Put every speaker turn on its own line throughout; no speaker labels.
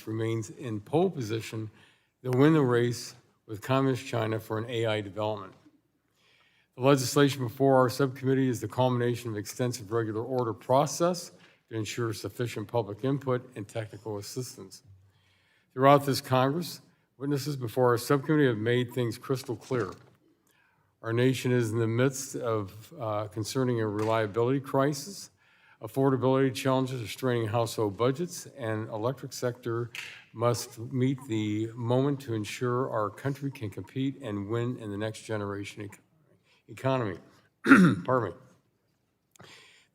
remains in pole position to win the race with Communist China for an AI development. The legislation before our subcommittee is the culmination of extensive regular order process to ensure sufficient public input and technical assistance. Throughout this Congress, witnesses before our subcommittee have made things crystal clear. Our nation is in the midst of concerning a reliability crisis. Affordability challenges are straining household budgets, and electric sector must meet the moment to ensure our country can compete and win in the next generation economy. Pardon me.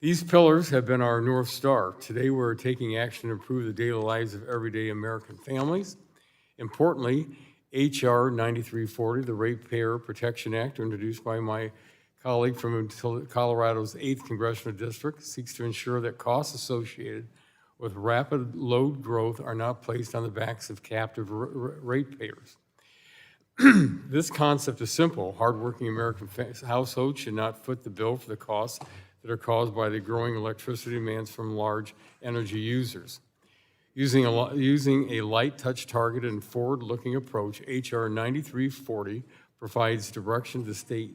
These pillars have been our North Star. Today, we're taking action to improve the daily lives of everyday American families. Importantly, H.R. 9340, the Ratepayer Protection Act, introduced by my colleague from Colorado's 8th Congressional District, seeks to ensure that costs associated with rapid load growth are not placed on the backs of captive ratepayers. This concept is simple. Hardworking American households should not foot the bill for the costs that are caused by the growing electricity demands from large energy users. Using a light touch targeted and forward-looking approach, H.R. 9340 provides direction to state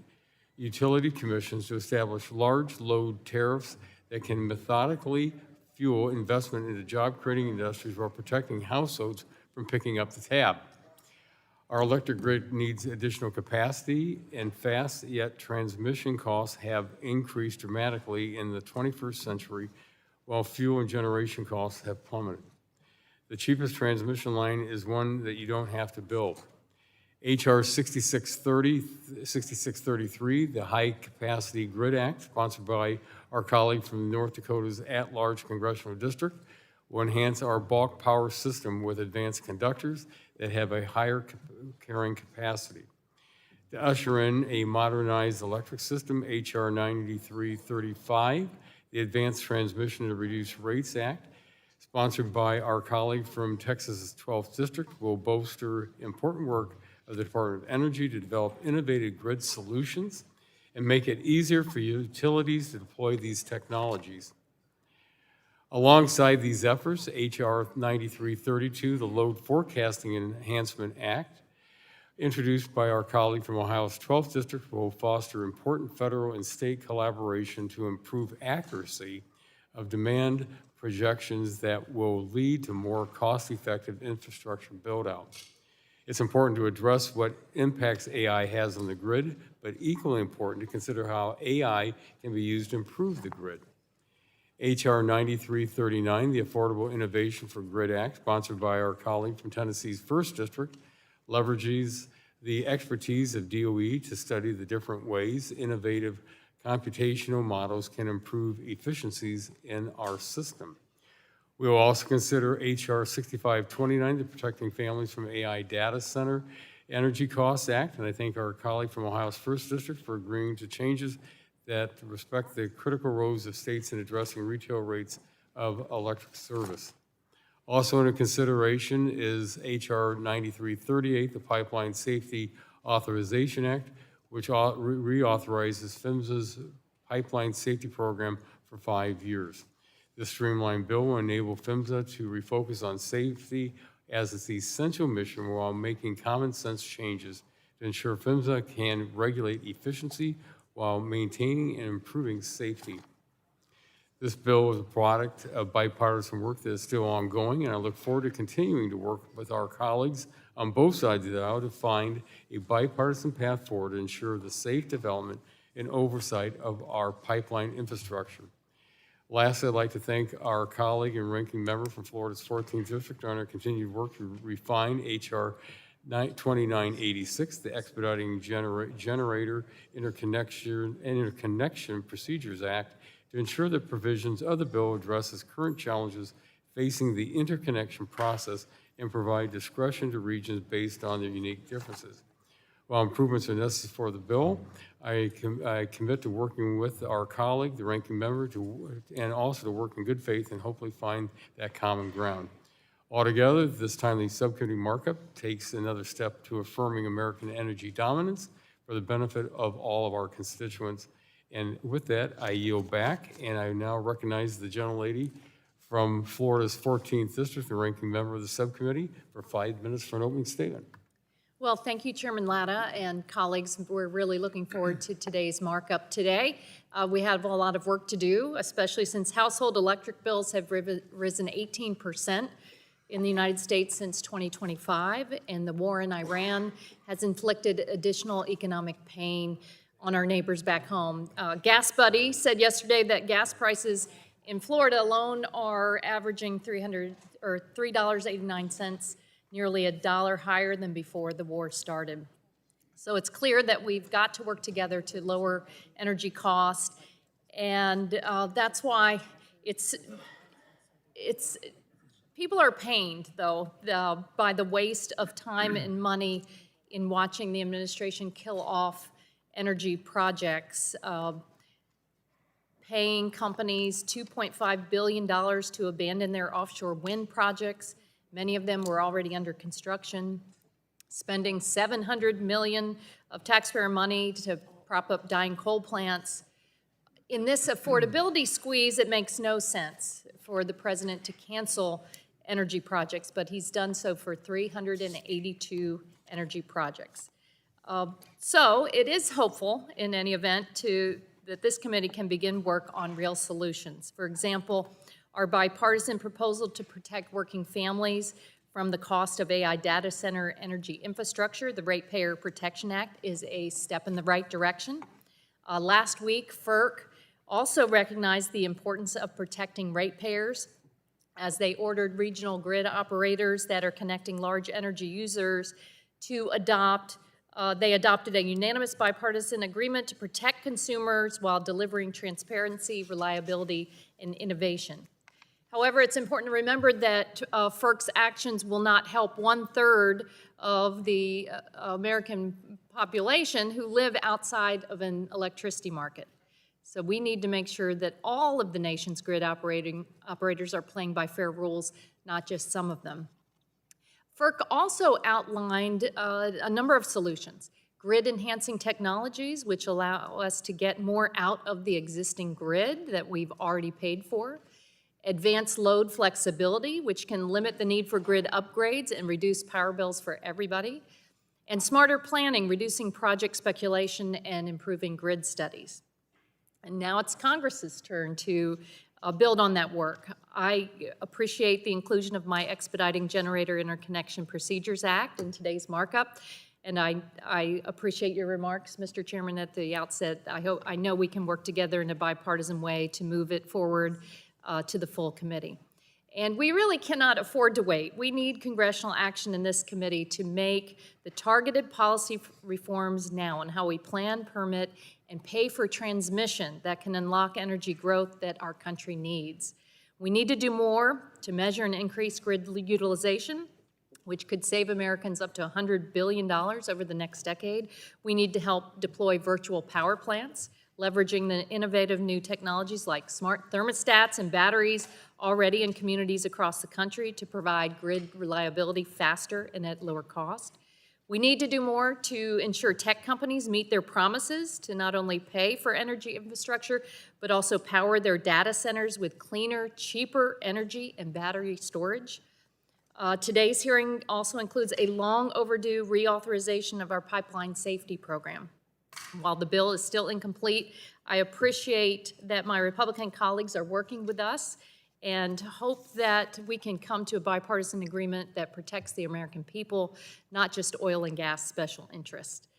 utility commissions to establish large load tariffs that can methodically fuel investment into job-creating industries while protecting households from picking up the tab. Our electric grid needs additional capacity, and fast yet transmission costs have increased dramatically in the 21st century, while fuel and generation costs have plummeted. The cheapest transmission line is one that you don't have to build. H.R. 6633, the High Capacity Grid Act, sponsored by our colleague from North Dakota's at-large congressional district, will enhance our bulk power system with advanced conductors that have a higher carrying capacity. To usher in a modernized electric system, H.R. 9335, the Advanced Transmission and Reduced Rates Act, sponsored by our colleague from Texas's 12th District, will bolster important work of the Department of Energy to develop innovative grid solutions and make it easier for utilities to deploy these technologies. Alongside these efforts, H.R. 9332, the Load Forecasting and Enhancement Act, introduced by our colleague from Ohio's 12th District, will foster important federal and state collaboration to improve accuracy of demand projections that will lead to more cost-effective infrastructure build-out. It's important to address what impacts AI has on the grid, but equally important to consider how AI can be used to improve the grid. H.R. 9339, the Affordable Innovation for Grid Act, sponsored by our colleague from Tennessee's 1st District, leverages the expertise of DOE to study the different ways innovative computational models can improve efficiencies in our system. We will also consider H.R. 6529, the Protecting Families from AI Data Center Energy Costs Act, and I thank our colleague from Ohio's 1st District for agreeing to changes that respect the critical roles of states in addressing retail rates of electric service. Also under consideration is H.R. 9338, the Pipeline Safety Authorization Act, which reauthorizes PHMSA's pipeline safety program for 5 years. This streamlined bill will enable PHMSA to refocus on safety as its essential mission while making common sense changes to ensure PHMSA can regulate efficiency while maintaining and improving safety. This bill is a product of bipartisan work that is still ongoing, and I look forward to continuing to work with our colleagues on both sides of the aisle to find a bipartisan path forward to ensure the safe development and oversight of our pipeline infrastructure. Lastly, I'd like to thank our colleague and ranking member from Florida's 14th District on our continued work to refine H.R. 2986, the Expediting Generator Interconnection Procedures Act, to ensure that provisions of the bill addresses current challenges facing the interconnection process and provide discretion to regions based on their unique differences. While improvements are necessary for the bill, I commit to working with our colleague, the ranking member, and also to work in good faith and hopefully find that common ground. Altogether, this timely subcommittee markup takes another step to affirming American energy dominance for the benefit of all of our constituents. And with that, I yield back, and I now recognize the gentlelady from Florida's 14th District, the ranking member of the subcommittee, for 5 minutes for an opening statement.
Well, thank you, Chairman Latta and colleagues. We're really looking forward to today's markup today. We have a lot of work to do, especially since household electric bills have risen 18% in the United States since 2025, and the war in Iran has inflicted additional economic pain on our neighbors back home. Gas Buddy said yesterday that gas prices in Florida alone are averaging $3.89, nearly $1 higher than before the war started. So it's clear that we've got to work together to lower energy costs, and that's why people are pained, though, by the waste of time and money in watching the administration kill off energy projects, paying companies $2.5 billion to abandon their offshore wind projects. Many of them were already under construction, spending $700 million of taxpayer money to prop up dying coal plants. In this affordability squeeze, it makes no sense for the president to cancel energy projects, but he's done so for 382 energy projects. So it is hopeful, in any event, that this committee can begin work on real solutions. For example, our bipartisan proposal to protect working families from the cost of AI data center energy infrastructure, the Ratepayer Protection Act, is a step in the right direction. Last week, FERC also recognized the importance of protecting ratepayers as they ordered regional grid operators that are connecting large energy users to they adopted a unanimous bipartisan agreement to protect consumers while delivering transparency, reliability, and innovation. However, it's important to remember that FERC's actions will not help 1/3 of the American population who live outside of an electricity market. So we need to make sure that all of the nation's grid operators are playing by fair rules, not just some of them. FERC also outlined a number of solutions. Grid-enhancing technologies, which allow us to get more out of the existing grid that we've already paid for. Advanced load flexibility, which can limit the need for grid upgrades and reduce power bills for everybody. And smarter planning, reducing project speculation and improving grid studies. And now it's Congress's turn to build on that work. I appreciate the inclusion of my Expediting Generator Interconnection Procedures Act in today's markup, and I appreciate your remarks, Mr. Chairman, at the outset. I know we can work together in a bipartisan way to move it forward to the full committee. And we really cannot afford to wait. We need congressional action in this committee to make the targeted policy reforms now on how we plan, permit, and pay for transmission that can unlock energy growth that our country needs. We need to do more to measure and increase grid utilization, which could save Americans up to $100 billion over the next decade. We need to help deploy virtual power plants, leveraging the innovative new technologies like smart thermostats and batteries already in communities across the country to provide grid reliability faster and at lower cost. We need to do more to ensure tech companies meet their promises to not only pay for energy infrastructure, but also power their data centers with cleaner, cheaper energy and battery storage. Today's hearing also includes a long overdue reauthorization of our pipeline safety program. While the bill is still incomplete, I appreciate that my Republican colleagues are working with us and hope that we can come to a bipartisan agreement that protects the American people, not just oil and gas special interest.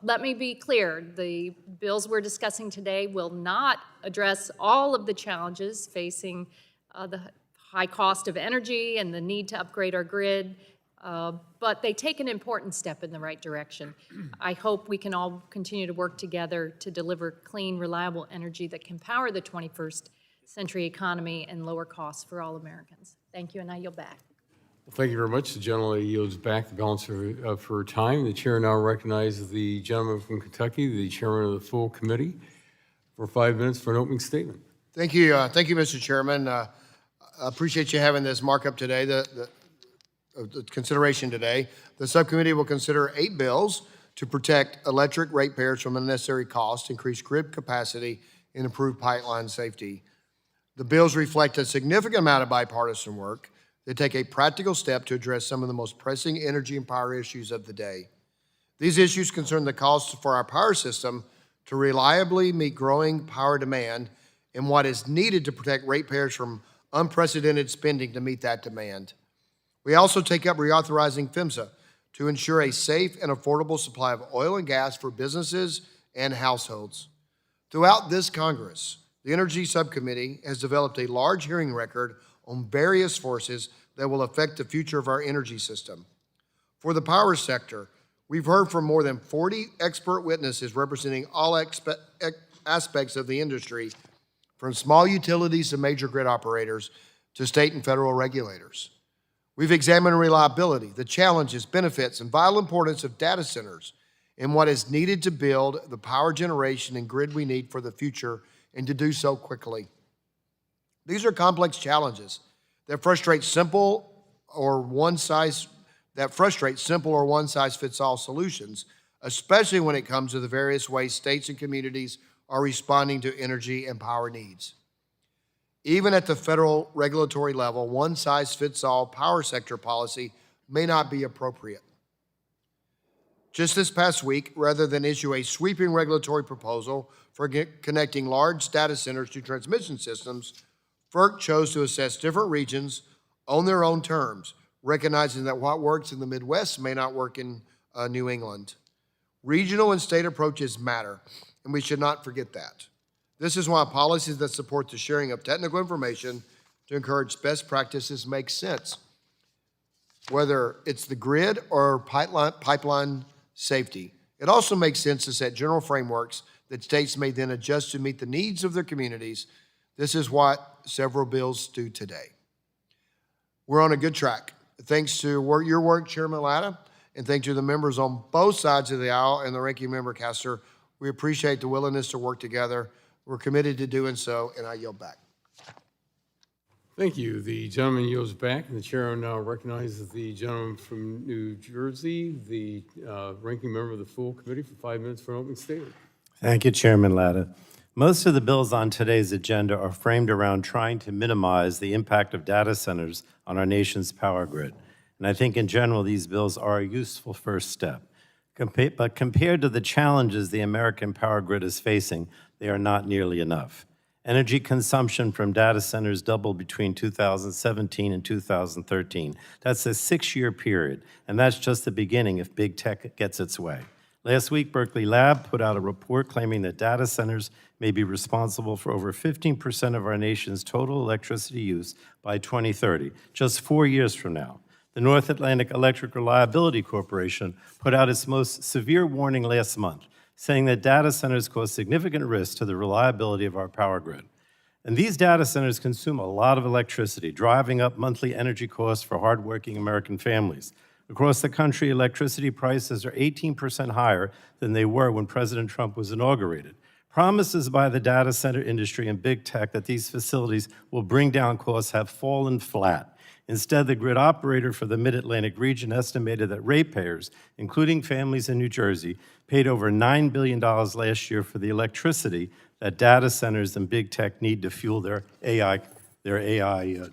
Let me be clear, the bills we're discussing today will not address all of the challenges facing the high cost of energy and the need to upgrade our grid, but they take an important step in the right direction. I hope we can all continue to work together to deliver clean, reliable energy that can power the 21st century economy and lower costs for all Americans. Thank you, and I yield back.
Well, thank you very much. The gentleman yields back the balance of her time. The chair now recognizes the gentleman from Kentucky, the chairman of the full committee, for 5 minutes for an opening statement.
Thank you, Mr. Chairman. I appreciate you having this markup today, the consideration today. The subcommittee will consider 8 bills to protect electric ratepayers from unnecessary costs, increase grid capacity, and improve pipeline safety. The bills reflect a significant amount of bipartisan work. They take a practical step to address some of the most pressing energy and power issues of the day. These issues concern the costs for our power system to reliably meet growing power demand and what is needed to protect ratepayers from unprecedented spending to meet that demand. We also take up reauthorizing PHMSA to ensure a safe and affordable supply of oil and gas for businesses and households. Throughout this Congress, the Energy Subcommittee has developed a large hearing record on various forces that will affect the future of our energy system. For the power sector, we've heard from more than 40 expert witnesses representing all aspects of the industry, from small utilities to major grid operators to state and federal regulators. We've examined reliability, the challenges, benefits, and vital importance of data centers and what is needed to build the power generation and grid we need for the future, and to do so quickly. These are complex challenges that frustrate simple or one-size-fits-all solutions, especially when it comes to the various ways states and communities are responding to energy and power needs. Even at the federal regulatory level, one-size-fits-all power sector policy may not be appropriate. Just this past week, rather than issue a sweeping regulatory proposal for connecting large data centers to transmission systems, FERC chose to assess different regions on their own terms, recognizing that what works in the Midwest may not work in New England. Regional and state approaches matter, and we should not forget that. This is why policies that support the sharing of technical information to encourage best practices make sense, whether it's the grid or pipeline safety. It also makes sense to set general frameworks that states may then adjust to meet the needs of their communities. This is what several bills do today. We're on a good track. Thanks to your work, Chairman Latta, and thanks to the members on both sides of the aisle and the ranking member Castor. We appreciate the willingness to work together. We're committed to doing so, and I yield back.
Thank you. The gentleman yields back, and the chair now recognizes the gentleman from New Jersey, the ranking member of the full committee, for 5 minutes for an opening statement.
Thank you, Chairman Latta. Most of the bills on today's agenda are framed around trying to minimize the impact of data centers on our nation's power grid. And I think in general, these bills are a useful first step. But compared to the challenges the American power grid is facing, they are not nearly enough. Energy consumption from data centers doubled between 2017 and 2013. That's a 6-year period, and that's just the beginning if big tech gets its way. Last week, Berkeley Lab put out a report claiming that data centers may be responsible for over 15% of our nation's total electricity use by 2030, just 4 years from now. The North Atlantic Electric Reliability Corporation put out its most severe warning last month, saying that data centers cause significant risk to the reliability of our power grid. And these data centers consume a lot of electricity, driving up monthly energy costs for hardworking American families. Across the country, electricity prices are 18% higher than they were when President Trump was inaugurated. Promises by the data center industry and big tech that these facilities will bring down costs have fallen flat. Instead, the grid operator for the Mid-Atlantic region estimated that ratepayers, including families in New Jersey, paid over $9 billion last year for the electricity that data centers and big tech need to fuel their AI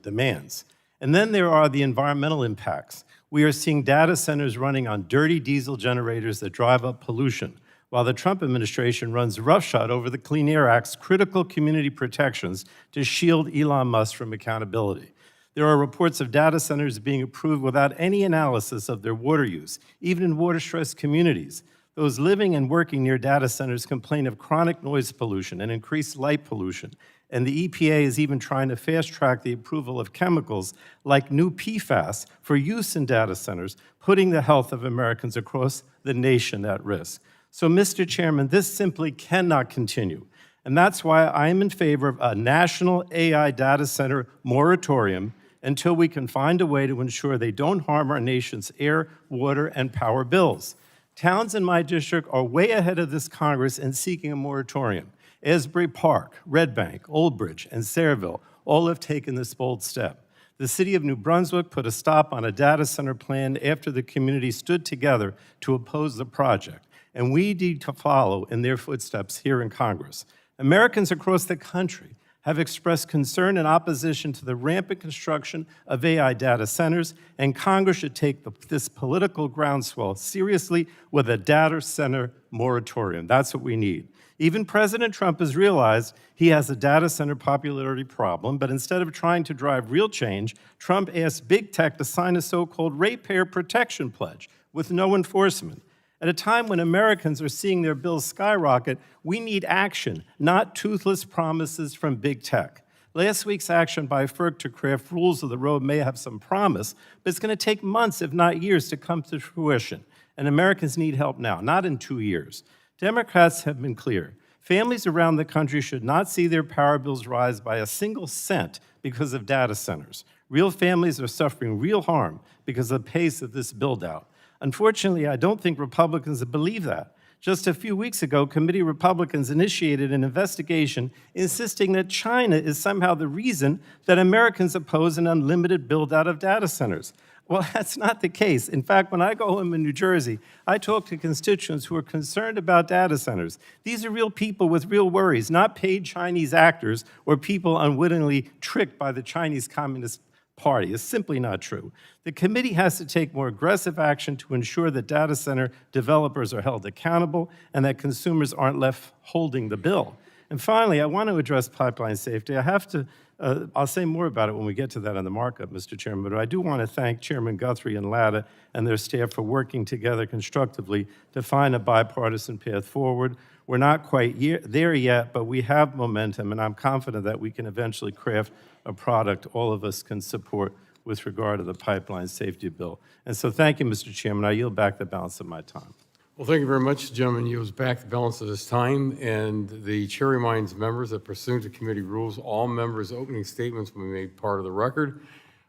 demands. And then there are the environmental impacts. We are seeing data centers running on dirty diesel generators that drive up pollution, while the Trump administration runs roughshod over the Clean Air Act's critical community protections to shield Elon Musk from accountability. There are reports of data centers being approved without any analysis of their water use, even in water-stressed communities. Those living and working near data centers complain of chronic noise pollution and increased light pollution, and the EPA is even trying to fast-track the approval of chemicals like new PFAS for use in data centers, putting the health of Americans across the nation at risk. So, Mr. Chairman, this simply cannot continue, and that's why I am in favor of a national AI data center moratorium until we can find a way to ensure they don't harm our nation's air, water, and power bills. Towns in my district are way ahead of this Congress in seeking a moratorium. Asbury Park, Red Bank, Old Bridge, and Sayreville all have taken this bold step. The city of New Brunswick put a stop on a data center plan after the community stood together to oppose the project, and we need to follow in their footsteps here in Congress. Americans across the country have expressed concern and opposition to the rampant construction of AI data centers, and Congress should take this political groundswell seriously with a data center moratorium. That's what we need. Even President Trump has realized he has a data center popularity problem, but instead of trying to drive real change, Trump asked big tech to sign a so-called Ratepayer Protection Pledge with no enforcement. At a time when Americans are seeing their bills skyrocket, we need action, not toothless promises from big tech. Last week's action by FERC to craft rules of the road may have some promise, but it's going to take months, if not years, to come to fruition. And Americans need help now, not in 2 years. Democrats have been clear. Families around the country should not see their power bills rise by a single cent because of data centers. Real families are suffering real harm because of the pace of this build-out. Unfortunately, I don't think Republicans believe that. Just a few weeks ago, committee Republicans initiated an investigation insisting that China is somehow the reason that Americans oppose an unlimited build-out of data centers. Well, that's not the case. In fact, when I go home in New Jersey, I talk to constituents who are concerned about data centers. These are real people with real worries, not paid Chinese actors or people unwittingly tricked by the Chinese Communist Party. It's simply not true. The committee has to take more aggressive action to ensure that data center developers are held accountable and that consumers aren't left holding the bill. And finally, I want to address pipeline safety. I'll say more about it when we get to that on the markup, Mr. Chairman, but I do want to thank Chairman Guthrie and Latta and their staff for working together constructively to find a bipartisan path forward. We're not quite there yet, but we have momentum, and I'm confident that we can eventually craft a product all of us can support with regard to the pipeline safety bill. And so thank you, Mr. Chairman. I yield back the balance of my time.
Well, thank you very much, gentlemen. Yields back the balance of this time, and the chair reminds members that pursuant to committee rules, all members' opening statements will be made part of the record.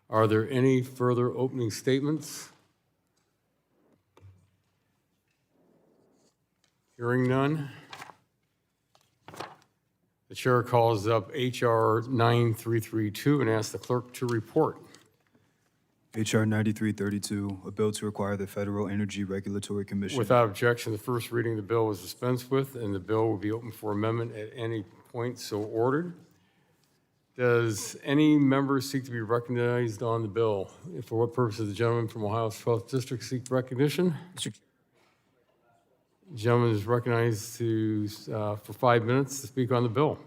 Are there any further opening statements? Hearing none. The chair calls up H.R. 9332 and asks the clerk to report.
H.R. 9332, a bill to require the Federal Energy Regulatory Commission.
Without objection, the first reading of the bill is dispensed with, and the bill will be open for amendment at any point so ordered. Does any member seek to be recognized on the bill? For what purpose does the gentleman from Ohio's 12th District seek recognition? The gentleman is recognized for 5 minutes to speak on the bill.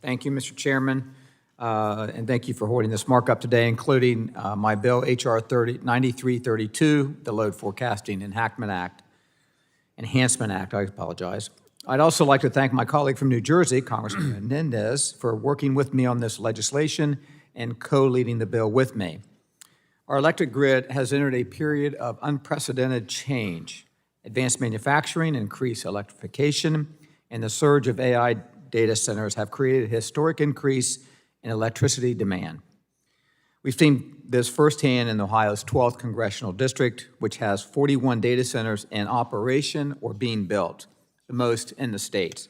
Thank you, Mr. Chairman, and thank you for holding this markup today, including my bill, H.R. 9332, the Load Forecasting Enhancement Act. I apologize. I'd also like to thank my colleague from New Jersey, Congressman Menendez, for working with me on this legislation and co-leading the bill with me. Our electric grid has entered a period of unprecedented change. Advanced manufacturing, increased electrification, and the surge of AI data centers have created a historic increase in electricity demand. We've seen this firsthand in Ohio's 12th Congressional District, which has 41 data centers in operation or being built, the most in the state.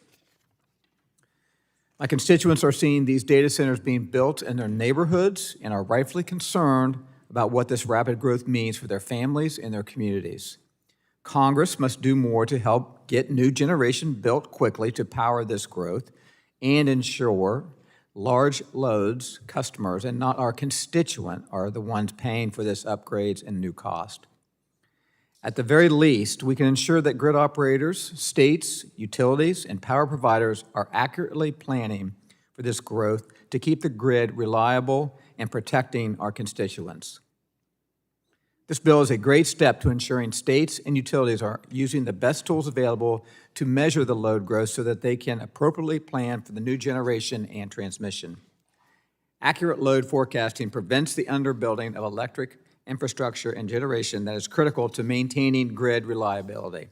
My constituents are seeing these data centers being built in their neighborhoods and are rightfully concerned about what this rapid growth means for their families and their communities. Congress must do more to help get new generation built quickly to power this growth and ensure large loads customers and not our constituent are the ones paying for this upgrades and new cost. At the very least, we can ensure that grid operators, states, utilities, and power providers are accurately planning for this growth to keep the grid reliable and protecting our constituents. This bill is a great step to ensuring states and utilities are using the best tools available to measure the load growth so that they can appropriately plan for the new generation and transmission. Accurate load forecasting prevents the underbuilding of electric infrastructure and generation that is critical to maintaining grid reliability.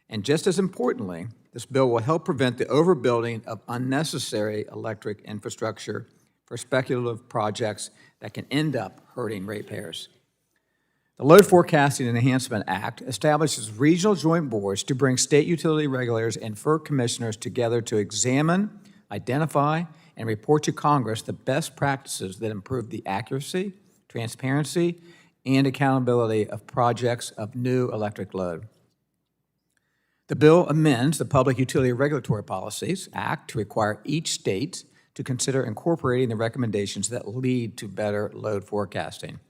And just as importantly, this bill will help prevent the overbuilding of unnecessary electric infrastructure for speculative projects that can end up hurting ratepayers. The Load Forecasting and Enhancement Act establishes regional joint boards to bring state utility regulators and FERC commissioners together to examine, identify, and report to Congress the best practices that improve the accuracy, transparency, and accountability of projects of new electric load. The bill amends the Public Utility Regulatory Policies Act to require each state to consider incorporating the recommendations that lead to better load forecasting.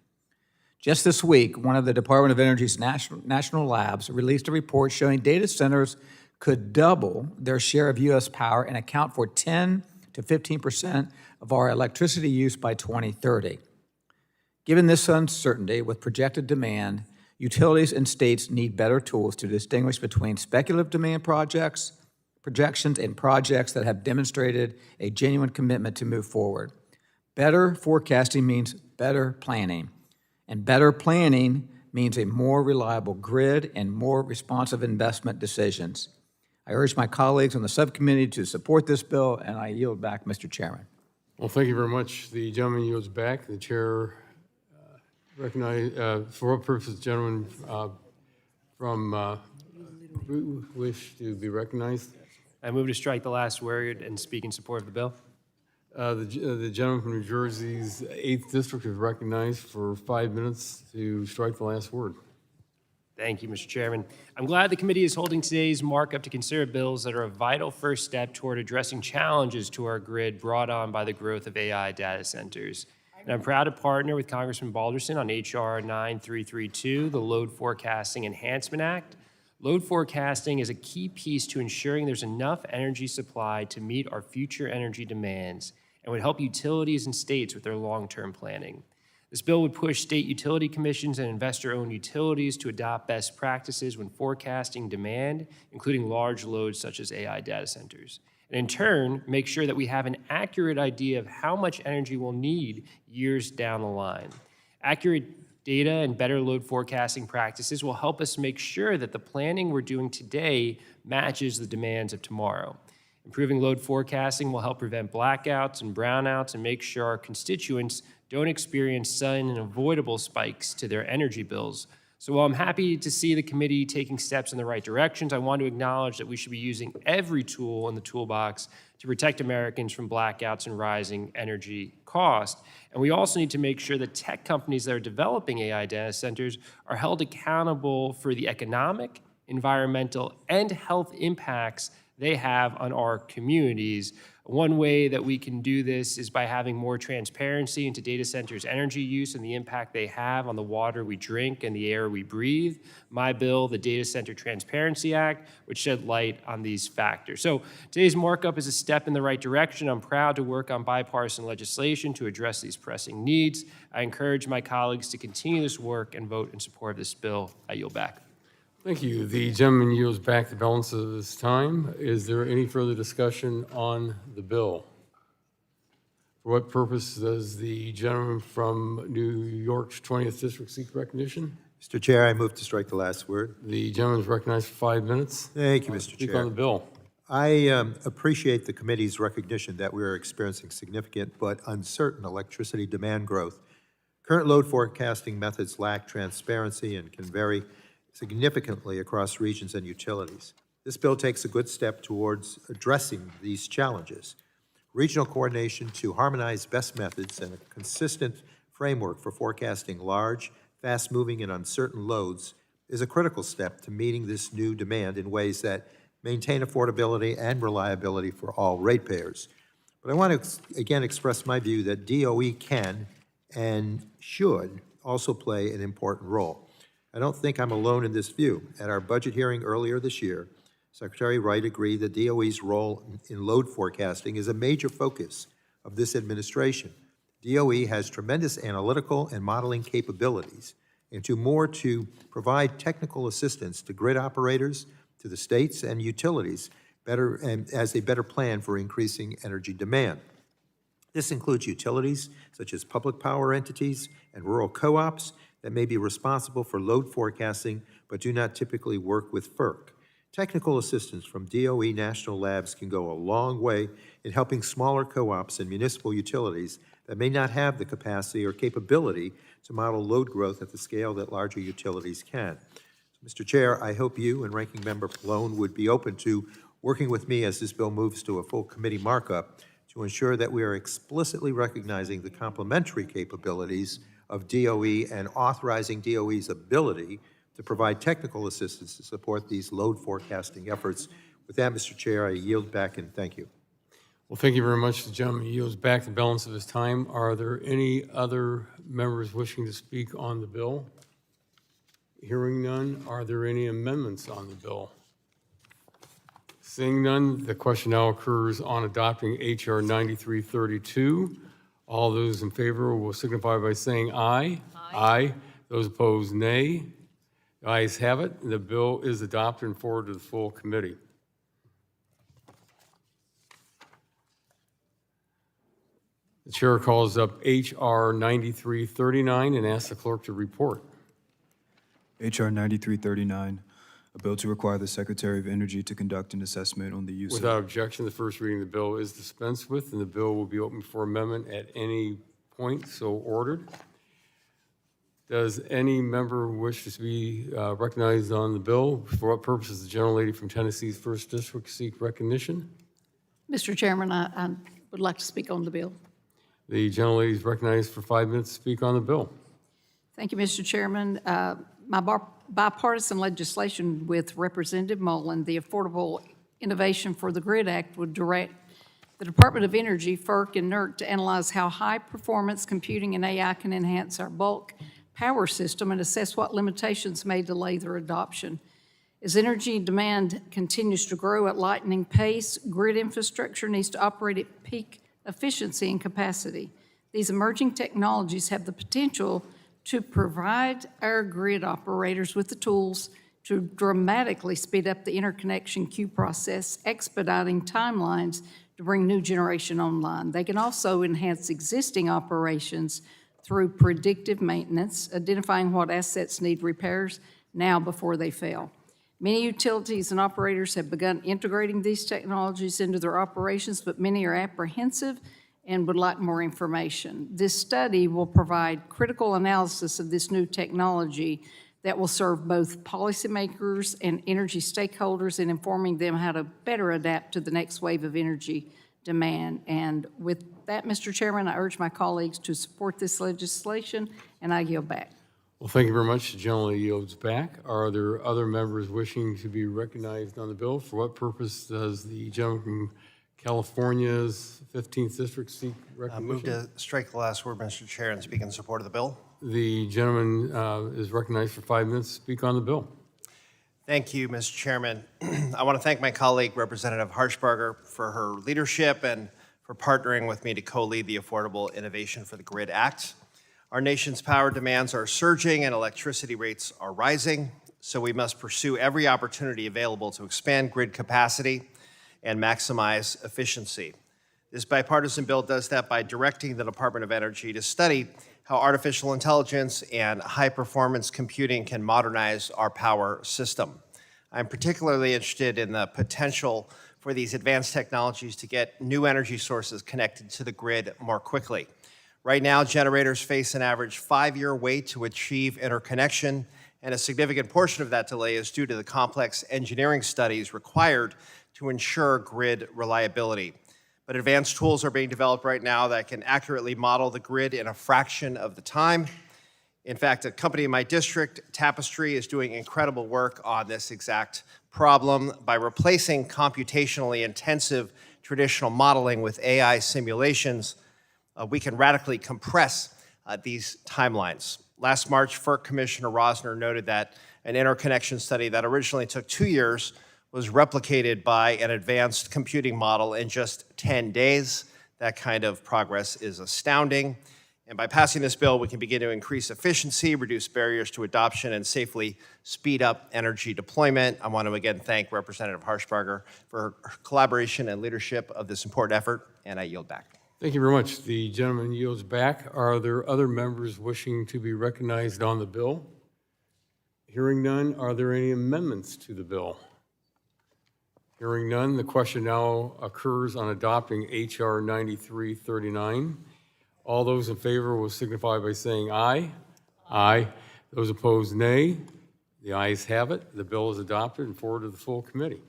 Just this week, one of the Department of Energy's national labs released a report showing data centers could double their share of U.S. power and account for 10 to 15% of our electricity use by 2030. Given this uncertainty with projected demand, utilities and states need better tools to distinguish between speculative demand projections and projects that have demonstrated a genuine commitment to move forward. Better forecasting means better planning, and better planning means a more reliable grid and more responsive investment decisions. I urge my colleagues on the subcommittee to support this bill, and I yield back, Mr. Chairman.
Well, thank you very much. The gentleman yields back. The chair recognize, for what purpose, gentlemen from wish to be recognized?
I move to strike the last word and speak in support of the bill.
The gentleman from New Jersey's 8th District is recognized for 5 minutes to strike the last word.
Thank you, Mr. Chairman. I'm glad the committee is holding today's markup to consider bills that are a vital first step toward addressing challenges to our grid brought on by the growth of AI data centers. And I'm proud to partner with Congressman Balderson on H.R. 9332, the Load Forecasting Enhancement Act. Load forecasting is a key piece to ensuring there's enough energy supply to meet our future energy demands and would help utilities and states with their long-term planning. This bill would push state utility commissions and investor-owned utilities to adopt best practices when forecasting demand, including large loads such as AI data centers. And in turn, make sure that we have an accurate idea of how much energy we'll need years down the line. Accurate data and better load forecasting practices will help us make sure that the planning we're doing today matches the demands of tomorrow. Improving load forecasting will help prevent blackouts and brownouts and make sure our constituents don't experience sudden and avoidable spikes to their energy bills. So while I'm happy to see the committee taking steps in the right directions, I want to acknowledge that we should be using every tool in the toolbox to protect Americans from blackouts and rising energy costs. And we also need to make sure that tech companies that are developing AI data centers are held accountable for the economic, environmental, and health impacts they have on our communities. One way that we can do this is by having more transparency into data centers' energy use and the impact they have on the water we drink and the air we breathe. My bill, the Data Center Transparency Act, would shed light on these factors. So today's markup is a step in the right direction. I'm proud to work on bipartisan legislation to address these pressing needs. I encourage my colleagues to continue this work and vote in support of this bill. I yield back.
Thank you. The gentleman yields back the balance of his time. Is there any further discussion on the bill? For what purpose does the gentleman from New York's 20th District seek recognition?
Mr. Chair, I move to strike the last word.
The gentleman is recognized for 5 minutes.
Thank you, Mr.
Speak
Chair.
on the bill.
I appreciate the committee's recognition that we are experiencing significant but uncertain electricity demand growth. Current load forecasting methods lack transparency and can vary significantly across regions and utilities. This bill takes a good step towards addressing these challenges. Regional coordination to harmonize best methods and a consistent framework for forecasting large, fast-moving, and uncertain loads is a critical step to meeting this new demand in ways that maintain affordability and reliability for all ratepayers. But I want to again express my view that DOE can and should also play an important role. I don't think I'm alone in this view. At our budget hearing earlier this year, Secretary Wright agreed that DOE's role in load forecasting is a major focus of this administration. DOE has tremendous analytical and modeling capabilities, and to provide technical assistance to grid operators, to the states and utilities as they better plan for increasing energy demand. This includes utilities such as public power entities and rural co-ops that may be responsible for load forecasting but do not typically work with FERC. Technical assistance from DOE national labs can go a long way in helping smaller co-ops and municipal utilities that may not have the capacity or capability to model load growth at the scale that larger utilities can. So, Mr. Chair, I hope you and Ranking Member Pallone would be open to working with me as this bill moves to a full committee markup to ensure that we are explicitly recognizing the complementary capabilities of DOE and authorizing DOE's ability to provide technical assistance to support these load forecasting efforts. With that, Mr. Chair, I yield back and thank you.
Well, thank you very much. The gentleman yields back the balance of his time. Are there any other members wishing to speak on the bill? Hearing none, are there any amendments on the bill? Seeing none, the question now occurs on adopting H.R. 9332. All those in favor will signify by saying aye. Aye. Those opposed, nay. The ayes have it, and the bill is adopted and forwarded to the full committee. The chair calls up H.R. 9339 and asks the clerk to report.
H.R. 9339, a bill to require the Secretary of Energy to conduct an assessment on the use of...
Without objection, the first reading of the bill is dispensed with, and the bill will be open for amendment at any point so ordered. Does any member wish to be recognized on the bill? For what purpose does the gentlelady from Tennessee's 1st District seek recognition?
Mr. Chairman, I would like to speak on the bill.
The gentlelady is recognized for 5 minutes to speak on the bill.
Thank you, Mr. Chairman. My bipartisan legislation with Representative Mullen, the Affordable Innovation for the Grid Act, would direct the Department of Energy, FERC, and NERC to analyze how high-performance computing and AI can enhance our bulk power system and assess what limitations may delay their adoption. As energy demand continues to grow at lightning pace, grid infrastructure needs to operate at peak efficiency and capacity. These emerging technologies have the potential to provide our grid operators with the tools to dramatically speed up the interconnection queue process, expediting timelines to bring new generation online. They can also enhance existing operations through predictive maintenance, identifying what assets need repairs now before they fail. Many utilities and operators have begun integrating these technologies into their operations, but many are apprehensive and would like more information. This study will provide critical analysis of this new technology that will serve both policymakers and energy stakeholders in informing them how to better adapt to the next wave of energy demand. And with that, Mr. Chairman, I urge my colleagues to support this legislation, and I yield back.
Well, thank you very much. The gentleman yields back. Are there other members wishing to be recognized on the bill? For what purpose does the gentleman from California's 15th District seek recognition?
Move to strike the last word, Mr. Chair, and speak in support of the bill.
The gentleman is recognized for 5 minutes to speak on the bill.
Thank you, Mr. Chairman. I want to thank my colleague, Representative Harshbarger, for her leadership and for partnering with me to co-lead the Affordable Innovation for the Grid Act. Our nation's power demands are surging and electricity rates are rising, so we must pursue every opportunity available to expand grid capacity and maximize efficiency. This bipartisan bill does that by directing the Department of Energy to study how artificial intelligence and high-performance computing can modernize our power system. I'm particularly interested in the potential for these advanced technologies to get new energy sources connected to the grid more quickly. Right now, generators face an average 5-year wait to achieve interconnection, and a significant portion of that delay is due to the complex engineering studies required to ensure grid reliability. But advanced tools are being developed right now that can accurately model the grid in a fraction of the time. In fact, a company in my district, Tapestry, is doing incredible work on this exact problem by replacing computationally intensive traditional modeling with AI simulations. We can radically compress these timelines. Last March, FERC Commissioner Rosner noted that an interconnection study that originally took 2 years was replicated by an advanced computing model in just 10 days. That kind of progress is astounding. And by passing this bill, we can begin to increase efficiency, reduce barriers to adoption, and safely speed up energy deployment. I want to again thank Representative Harshbarger for her collaboration and leadership of this important effort, and I yield back.
Thank you very much. The gentleman yields back. Are there other members wishing to be recognized on the bill? Hearing none, are there any amendments to the bill? Hearing none, the question now occurs on adopting H.R. 9339. All those in favor will signify by saying aye. Aye. Those opposed, nay. The ayes have it. The bill is adopted and forwarded to the full committee.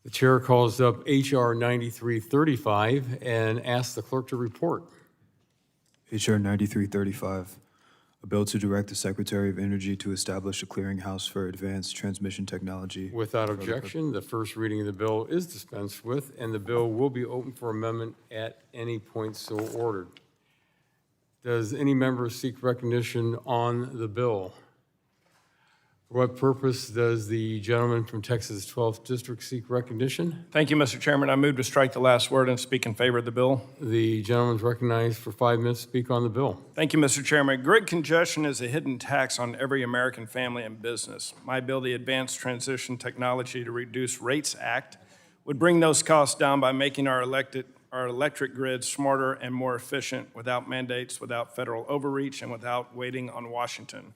The chair calls up H.R. 9335 and asks the clerk to report.
H.R. 9335, A bill to direct the Secretary of Energy to establish a clearinghouse for advanced transmission technology.
Without objection, the first reading of the bill is dispensed with, and the bill will be open for amendment at any point so ordered. Does any member seek recognition on the bill? For what purpose does the gentleman from Texas 12th District seek recognition?
Thank you, Mr. Chairman. I move to strike the last word and speak in favor of the bill.
The gentleman is recognized for 5 minutes to speak on the bill.
Thank you, Mr. Chairman. Grid congestion is a hidden tax on every American family and business. My bill, the Advanced Transition Technology to Reduce Rates Act, would bring those costs down by making our electric grid smarter and more efficient without mandates, without federal overreach, and without waiting on Washington.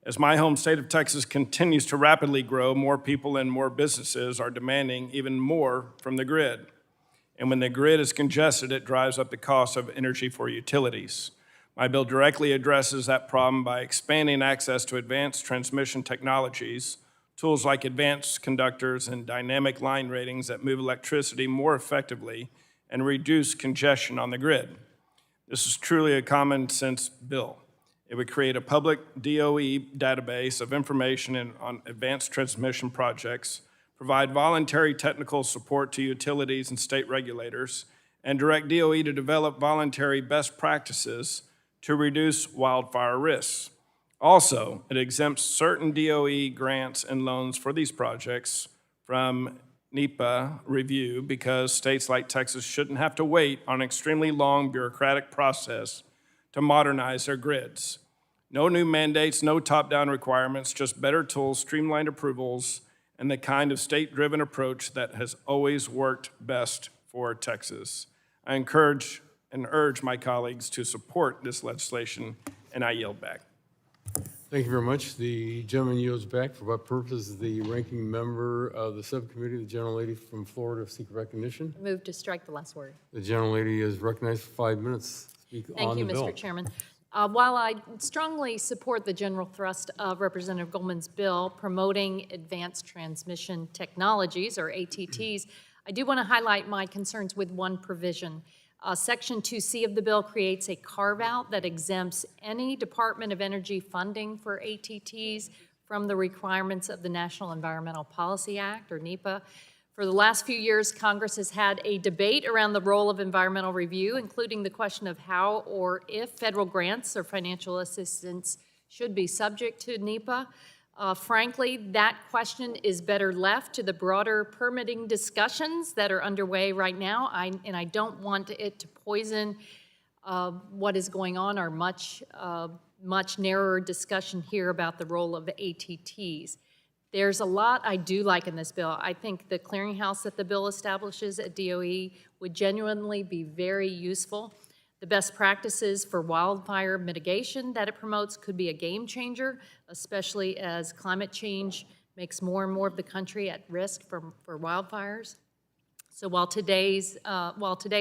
As my home state of Texas continues to rapidly grow, more people and more businesses are demanding even more from the grid. And when the grid is congested, it drives up the cost of energy for utilities. My bill directly addresses that problem by expanding access to advanced transmission technologies, tools like advanced conductors and dynamic line ratings that move electricity more effectively and reduce congestion on the grid. This is truly a common sense bill. It would create a public DOE database of information on advanced transmission projects, provide voluntary technical support to utilities and state regulators, and direct DOE to develop voluntary best practices to reduce wildfire risks. Also, it exempts certain DOE grants and loans for these projects from NEPA review because states like Texas shouldn't have to wait on an extremely long bureaucratic process to modernize their grids. No new mandates, no top-down requirements, just better tools, streamlined approvals, and the kind of state-driven approach that has always worked best for Texas. I encourage and urge my colleagues to support this legislation, and I yield back.
Thank you very much. The gentleman yields back. For what purpose is the ranking member of the subcommittee, the gentlelady from Florida, seek recognition?
Move to strike the last word.
The gentlelady is recognized for 5 minutes to speak
Thank
on
you,
the bill.
Mr. Chairman. While I strongly support the general thrust of Representative Goldman's bill promoting advanced transmission technologies, or ATTs, I do want to highlight my concerns with one provision. Section 2C of the bill creates a carve-out that exempts any Department of Energy funding for ATTs from the requirements of the National Environmental Policy Act, or NEPA. For the last few years, Congress has had a debate around the role of environmental review, including the question of how or if federal grants or financial assistance should be subject to NEPA. Frankly, that question is better left to the broader permitting discussions that are underway right now, and I don't want it to poison what is going on, our much narrower discussion here about the role of the ATTs. There's a lot I do like in this bill. I think the clearinghouse that the bill establishes at DOE would genuinely be very useful. The best practices for wildfire mitigation that it promotes could be a game changer, especially as climate change makes more and more of the country at risk for wildfires. So while today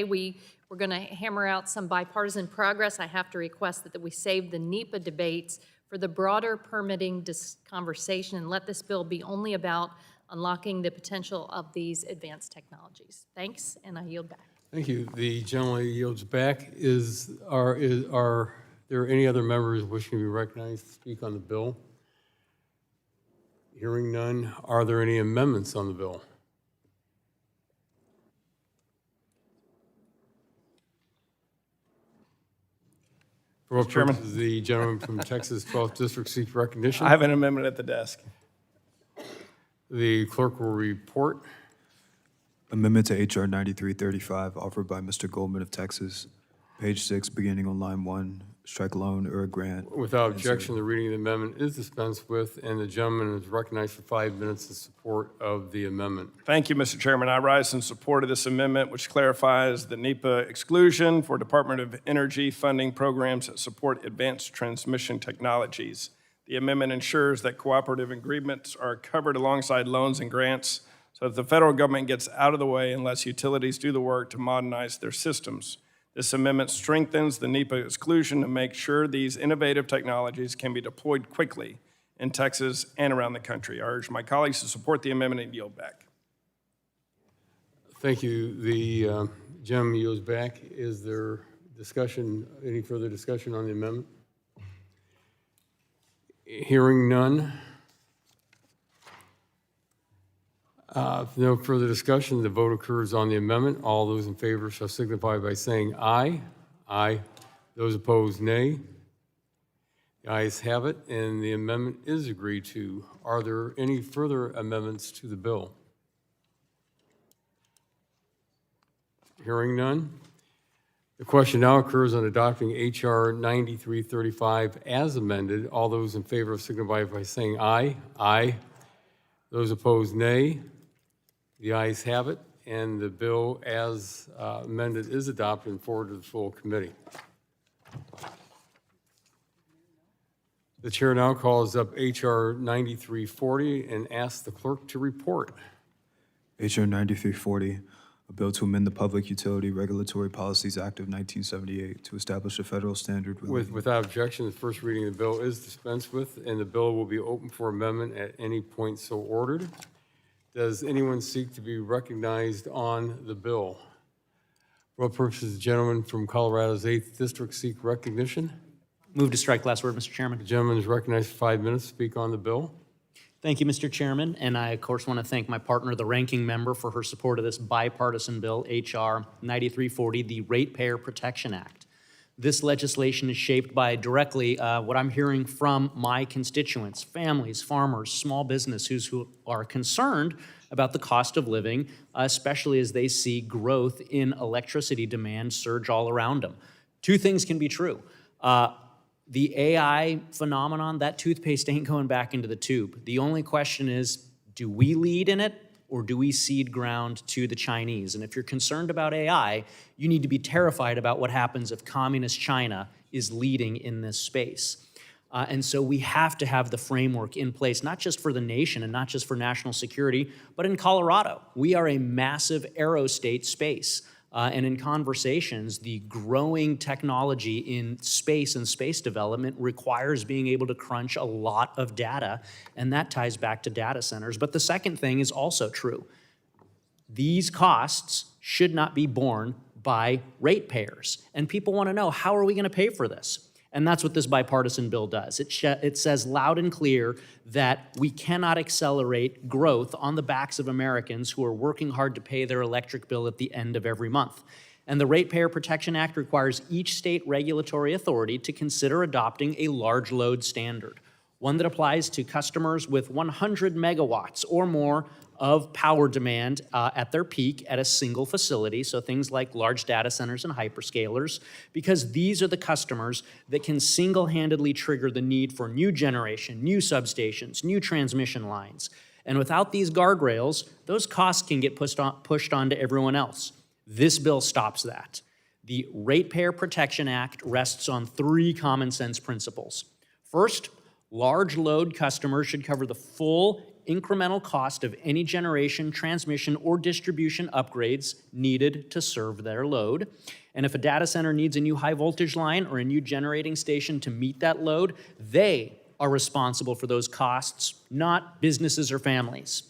we're going to hammer out some bipartisan progress, I have to request that we save the NEPA debates for the broader permitting conversation and let this bill be only about unlocking the potential of these advanced technologies. Thanks, and I yield back.
Thank you. The gentleman yields back. Are there any other members wishing to be recognized to speak on the bill? Hearing none, are there any amendments on the bill? For what
Chairman.
purpose does the gentleman from Texas 12th District seek recognition?
I have an amendment at the desk.
The clerk will report.
Amendment to H.R. 9335, offered by Mr. Goldman of Texas. Page 6, beginning on line 1, strike loan or a grant.
Without objection, the reading of the amendment is dispensed with, and the gentleman is recognized for 5 minutes in support of the amendment.
Thank you, Mr. Chairman. I rise in support of this amendment, which clarifies the NEPA exclusion for Department of Energy funding programs that support advanced transmission technologies. The amendment ensures that cooperative agreements are covered alongside loans and grants so that the federal government gets out of the way unless utilities do the work to modernize their systems. This amendment strengthens the NEPA exclusion to make sure these innovative technologies can be deployed quickly in Texas and around the country. I urge my colleagues to support the amendment and yield back.
Thank you. The gentleman yields back. Is there discussion, any further discussion on the amendment? Hearing none. If no further discussion, the vote occurs on the amendment. All those in favor shall signify by saying aye. Aye. Those opposed, nay. The ayes have it, and the amendment is agreed to. Are there any further amendments to the bill? Hearing none. The question now occurs on adopting H.R. 9335 as amended. All those in favor signify by saying aye. Aye. Those opposed, nay. The ayes have it, and the bill as amended is adopted and forwarded to the full committee. The chair now calls up H.R. 9340 and asks the clerk to report.
H.R. 9340, a bill to amend the Public Utility Regulatory Policies Act of 1978 to establish a federal standard
Without objection, the first reading of the bill is dispensed with, and the bill will be open for amendment at any point so ordered. Does anyone seek to be recognized on the bill? For what purposes, the gentleman from Colorado's 8th District seek recognition?
Move to strike last word, Mr. Chairman.
The gentleman is recognized for 5 minutes to speak on the bill.
Thank you, Mr. Chairman, and I, of course, want to thank my partner, the ranking member, for her support of this bipartisan bill, H.R. 9340, the Ratepayer Protection Act. This legislation is shaped by directly what I'm hearing from my constituents, families, farmers, small businesses who are concerned about the cost of living, especially as they see growth in electricity demand surge all around them. Two things can be true. The AI phenomenon, that toothpaste ain't going back into the tube. The only question is, do we lead in it or do we cede ground to the Chinese? And if you're concerned about AI, you need to be terrified about what happens if communist China is leading in this space. And so we have to have the framework in place, not just for the nation and not just for national security, but in Colorado. We are a massive aerostate space. And in conversations, the growing technology in space and space development requires being able to crunch a lot of data, and that ties back to data centers. But the second thing is also true. These costs should not be borne by ratepayers. And people want to know, how are we going to pay for this? And that's what this bipartisan bill does. It says loud and clear that we cannot accelerate growth on the backs of Americans who are working hard to pay their electric bill at the end of every month. And the Ratepayer Protection Act requires each state regulatory authority to consider adopting a large load standard, one that applies to customers with 100 megawatts or more of power demand at their peak at a single facility, so things like large data centers and hyperscalers, because these are the customers that can single-handedly trigger the need for new generation, new substations, new transmission lines. And without these guardrails, those costs can get pushed on to everyone else. This bill stops that. The Ratepayer Protection Act rests on three common sense principles. First, large load customers should cover the full incremental cost of any generation, transmission, or distribution upgrades needed to serve their load. And if a data center needs a new high voltage line or a new generating station to meet that load, they are responsible for those costs, not businesses or families.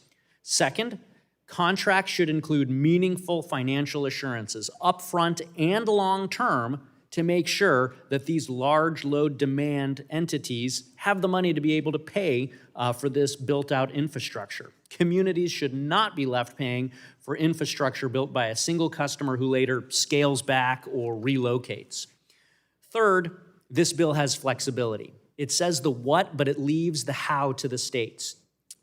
Second, contracts should include meaningful financial assurances, upfront and long-term, to make sure that these large load demand entities have the money to be able to pay for this built-out infrastructure. Communities should not be left paying for infrastructure built by a single customer who later scales back or relocates. Third, this bill has flexibility. It says the what, but it leaves the how to the states.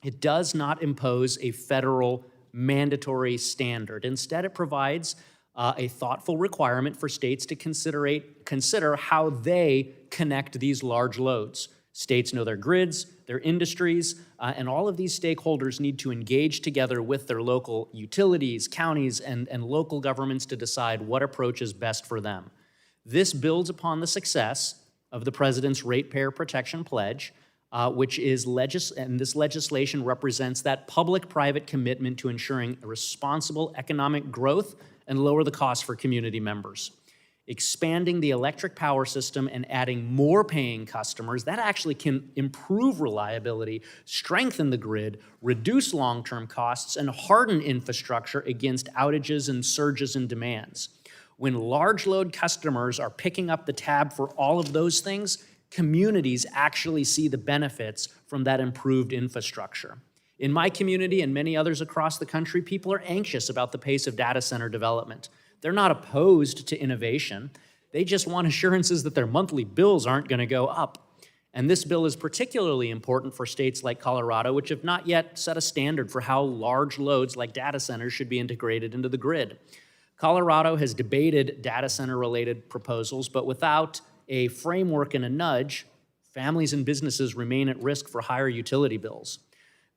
It does not impose a federal mandatory standard. Instead, it provides a thoughtful requirement for states to consider how they connect these large loads. States know their grids, their industries, and all of these stakeholders need to engage together with their local utilities, counties, and local governments to decide what approach is best for them. This builds upon the success of the President's Ratepayer Protection Pledge, which is and this legislation represents that public-private commitment to ensuring responsible economic growth and lower the cost for community members. Expanding the electric power system and adding more paying customers, that actually can improve reliability, strengthen the grid, reduce long-term costs, and harden infrastructure against outages and surges in demands. When large load customers are picking up the tab for all of those things, communities actually see the benefits from that improved infrastructure. In my community and many others across the country, people are anxious about the pace of data center development. They're not opposed to innovation. They just want assurances that their monthly bills aren't going to go up. And this bill is particularly important for states like Colorado, which have not yet set a standard for how large loads like data centers should be integrated into the grid. Colorado has debated data center-related proposals, but without a framework and a nudge, families and businesses remain at risk for higher utility bills.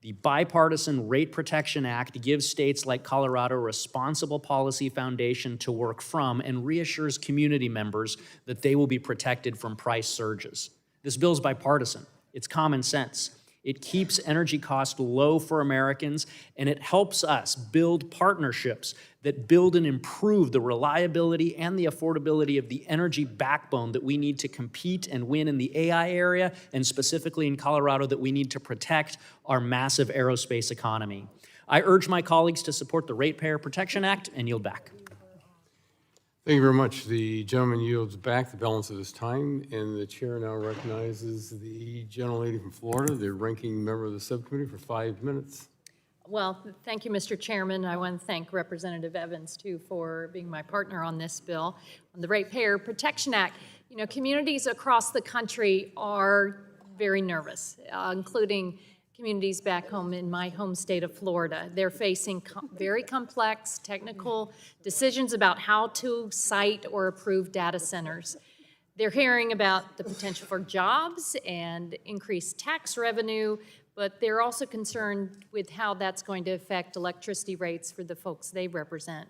The Bipartisan Rate Protection Act gives states like Colorado a responsible policy foundation to work from and reassures community members that they will be protected from price surges. This bill is bipartisan. It's common sense. It keeps energy costs low for Americans, and it helps us build partnerships that build and improve the reliability and the affordability of the energy backbone that we need to compete and win in the AI area, and specifically in Colorado that we need to protect our massive aerospace economy. I urge my colleagues to support the Ratepayer Protection Act and yield back.
Thank you very much. The gentleman yields back the balance of his time, and the chair now recognizes the gentlelady from Florida, the ranking member of the subcommittee, for 5 minutes.
Well, thank you, Mr. Chairman. I want to thank Representative Evans, too, for being my partner on this bill, on the Ratepayer Protection Act. You know, communities across the country are very nervous, including communities back home in my home state of Florida. They're facing very complex technical decisions about how to site or approve data centers. They're hearing about the potential for jobs and increased tax revenue, but they're also concerned with how that's going to affect electricity rates for the folks they represent.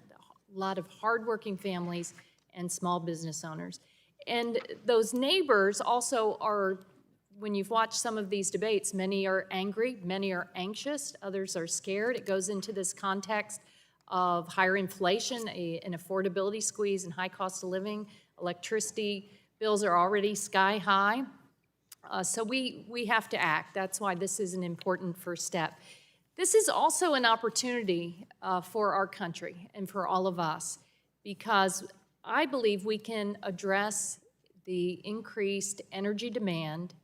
A lot of hardworking families and small business owners. And those neighbors also are, when you've watched some of these debates, many are angry, many are anxious, others are scared. It goes into this context of higher inflation, an affordability squeeze, and high cost of living. Electricity bills are already sky high. So we have to act. That's why this is an important first step. This is also an opportunity for our country and for all of us, because I believe we can address the increased energy demand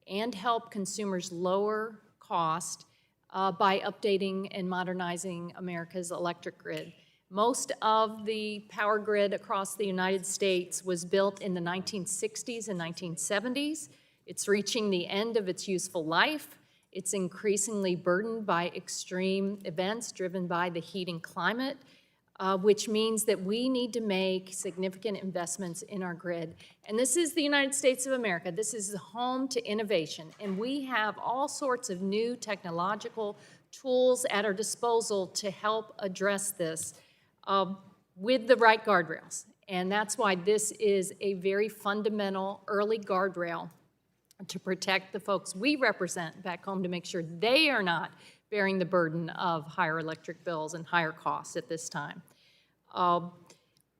and help consumers lower cost by updating and modernizing America's electric grid. Most of the power grid across the United States was built in the 1960s and 1970s. It's reaching the end of its useful life. It's increasingly burdened by extreme events driven by the heating climate, which means that we need to make significant investments in our grid. And this is the United States of America. This is the home to innovation. And we have all sorts of new technological tools at our disposal to help address this with the right guardrails. And that's why this is a very fundamental early guardrail to protect the folks we represent back home, to make sure they are not bearing the burden of higher electric bills and higher costs at this time.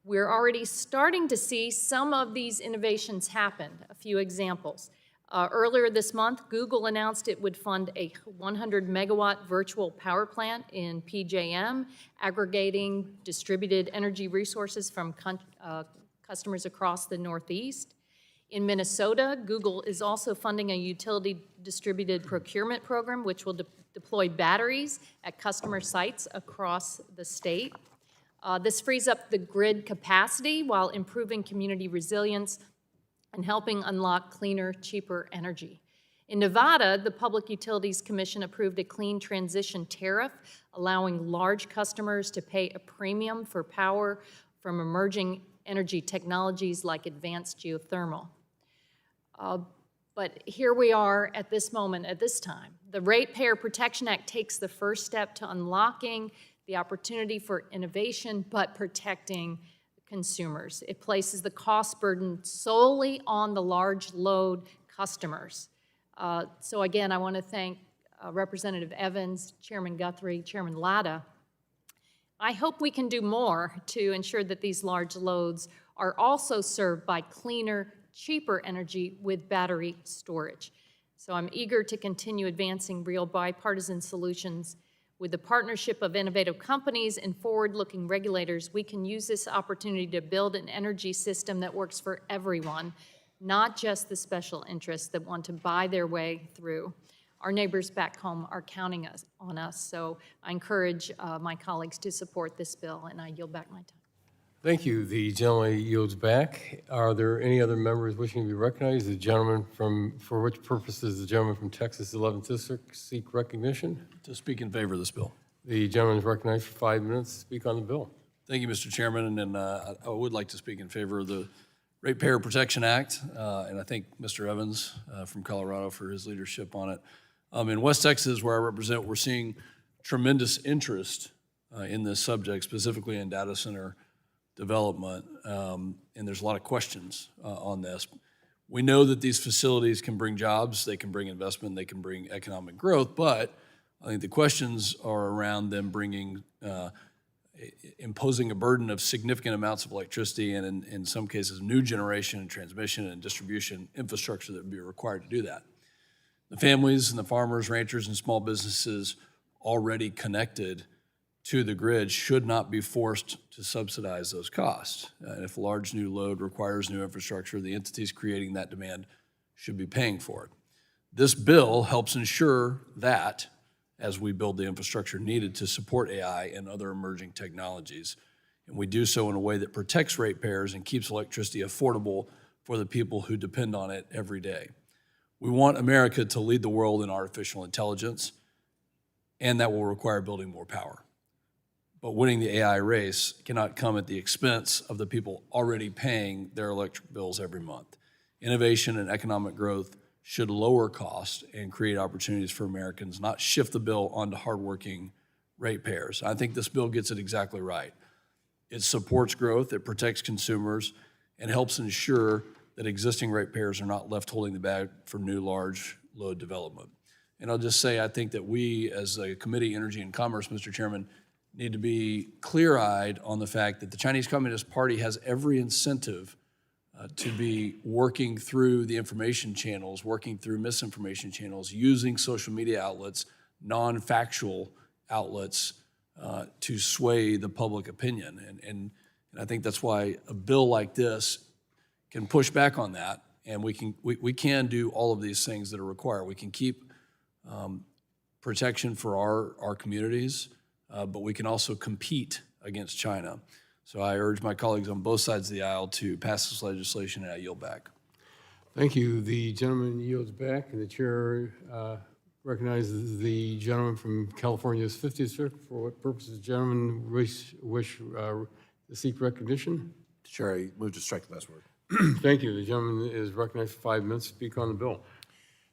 We're already starting to see some of these innovations happen. A few examples. Earlier this month, Google announced it would fund a 100 megawatt virtual power plant in PJM, aggregating distributed energy resources from customers across the Northeast. In Minnesota, Google is also funding a utility distributed procurement program, which will deploy batteries at customer sites across the state. This frees up the grid capacity while improving community resilience and helping unlock cleaner, cheaper energy. In Nevada, the Public Utilities Commission approved a clean transition tariff, allowing large customers to pay a premium for power from emerging energy technologies like advanced geothermal. But here we are at this moment, at this time. The Ratepayer Protection Act takes the first step to unlocking the opportunity for innovation, but protecting consumers. It places the cost burden solely on the large load customers. So again, I want to thank Representative Evans, Chairman Guthrie, Chairman Latta. I hope we can do more to ensure that these large loads are also served by cleaner, cheaper energy with battery storage. So I'm eager to continue advancing real bipartisan solutions. With the partnership of innovative companies and forward-looking regulators, we can use this opportunity to build an energy system that works for everyone, not just the special interests that want to buy their way through. Our neighbors back home are counting on us, so I encourage my colleagues to support this bill, and I yield back my time.
Thank you. The gentleman yields back. Are there any other members wishing to be recognized? The gentleman for which purpose does the gentleman from Texas 11th District seek recognition?
To speak in favor of this bill.
The gentleman is recognized for 5 minutes to speak on the bill.
Thank you, Mr. Chairman, and I would like to speak in favor of the Ratepayer Protection Act, and I thank Mr. Evans from Colorado for his leadership on it. In West Texas, where I represent, we're seeing tremendous interest in this subject, specifically in data center development, and there's a lot of questions on this. We know that these facilities can bring jobs, they can bring investment, they can bring economic growth, but I think the questions are around them bringing, imposing a burden of significant amounts of electricity and in some cases, new generation and transmission and distribution infrastructure that would be required to do that. The families and the farmers, ranchers, and small businesses already connected to the grid should not be forced to subsidize those costs. And if a large new load requires new infrastructure, the entities creating that demand should be paying for it. This bill helps ensure that as we build the infrastructure needed to support AI and other emerging technologies. And we do so in a way that protects ratepayers and keeps electricity affordable for the people who depend on it every day. We want America to lead the world in artificial intelligence, and that will require building more power. But winning the AI race cannot come at the expense of the people already paying their electric bills every month. Innovation and economic growth should lower costs and create opportunities for Americans, not shift the bill onto hardworking ratepayers. I think this bill gets it exactly right. It supports growth, it protects consumers, and helps ensure that existing ratepayers are not left holding the bag for new large load development. And I'll just say, I think that we, as a Committee, Energy and Commerce, Mr. Chairman, need to be clear-eyed on the fact that the Chinese Communist Party has every incentive to be working through the information channels, working through misinformation channels, using social media outlets, non-factual outlets, to sway the public opinion. And I think that's why a bill like this can push back on that, and we can do all of these things that are required. We can keep protection for our communities, but we can also compete against China. So I urge my colleagues on both sides of the aisle to pass this legislation, and I yield back.
Thank you. The gentleman yields back, and the chair recognizes the gentleman from California's 50th District. For what purpose does the gentleman wish to seek recognition?
Chair, I move to strike the last word.
Thank you. The gentleman is recognized for 5 minutes to speak on the bill.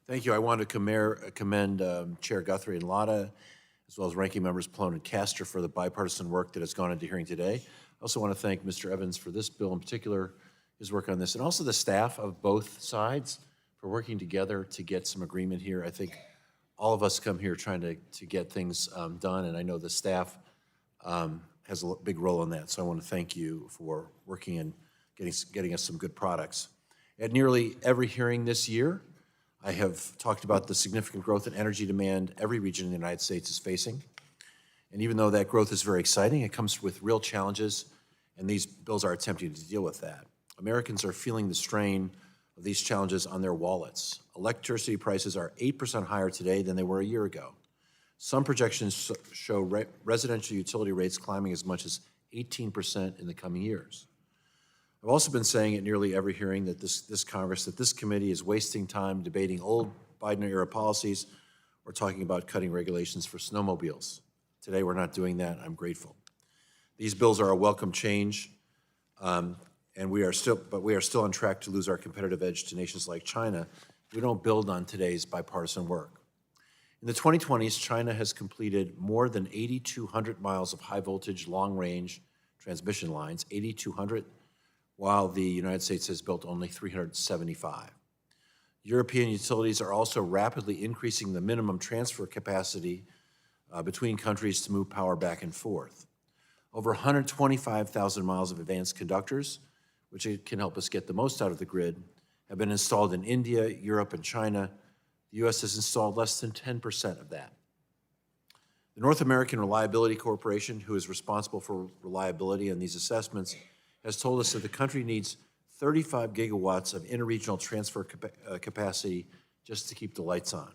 Thank you. I want to commend Chair Guthrie and Lotta, as well as Ranking Members Pallone and Castor for the bipartisan work that has gone into hearing today. I also want to thank Mr. Evans for this bill in particular, his work on this, and also the staff of both sides for working together to get some agreement here. I think all of us come here trying to get things done, and I know the staff has a big role in that, so I want to thank you for working and getting us some good products. At nearly every hearing this year, I have talked about the significant growth in energy demand every region in the United States is facing. And even though that growth is very exciting, it comes with real challenges, and these bills are attempting to deal with that. Americans are feeling the strain of these challenges on their wallets. Electricity prices are 8% higher today than they were a year ago. Some projections show residential utility rates climbing as much as 18% in the coming years. I've also been saying at nearly every hearing that this Congress, that this committee is wasting time debating old Biden-era policies or talking about cutting regulations for snowmobiles. Today, we're not doing that. I'm grateful. These bills are a welcome change, and we are still on track to lose our competitive edge to nations like China if we don't build on today's bipartisan work. In the 2020s, China has completed more than 8,200 miles of high-voltage, long-range transmission lines, 8,200, while the United States has built only 375. European utilities are also rapidly increasing the minimum transfer capacity between countries to move power back and forth. Over 125,000 miles of advanced conductors, which can help us get the most out of the grid, have been installed in India, Europe, and China. The U.S. has installed less than 10% of that. The North American Reliability Corporation, who is responsible for reliability and these assessments, has told us that the country needs 35 gigawatts of interregional transfer capacity just to keep the lights on.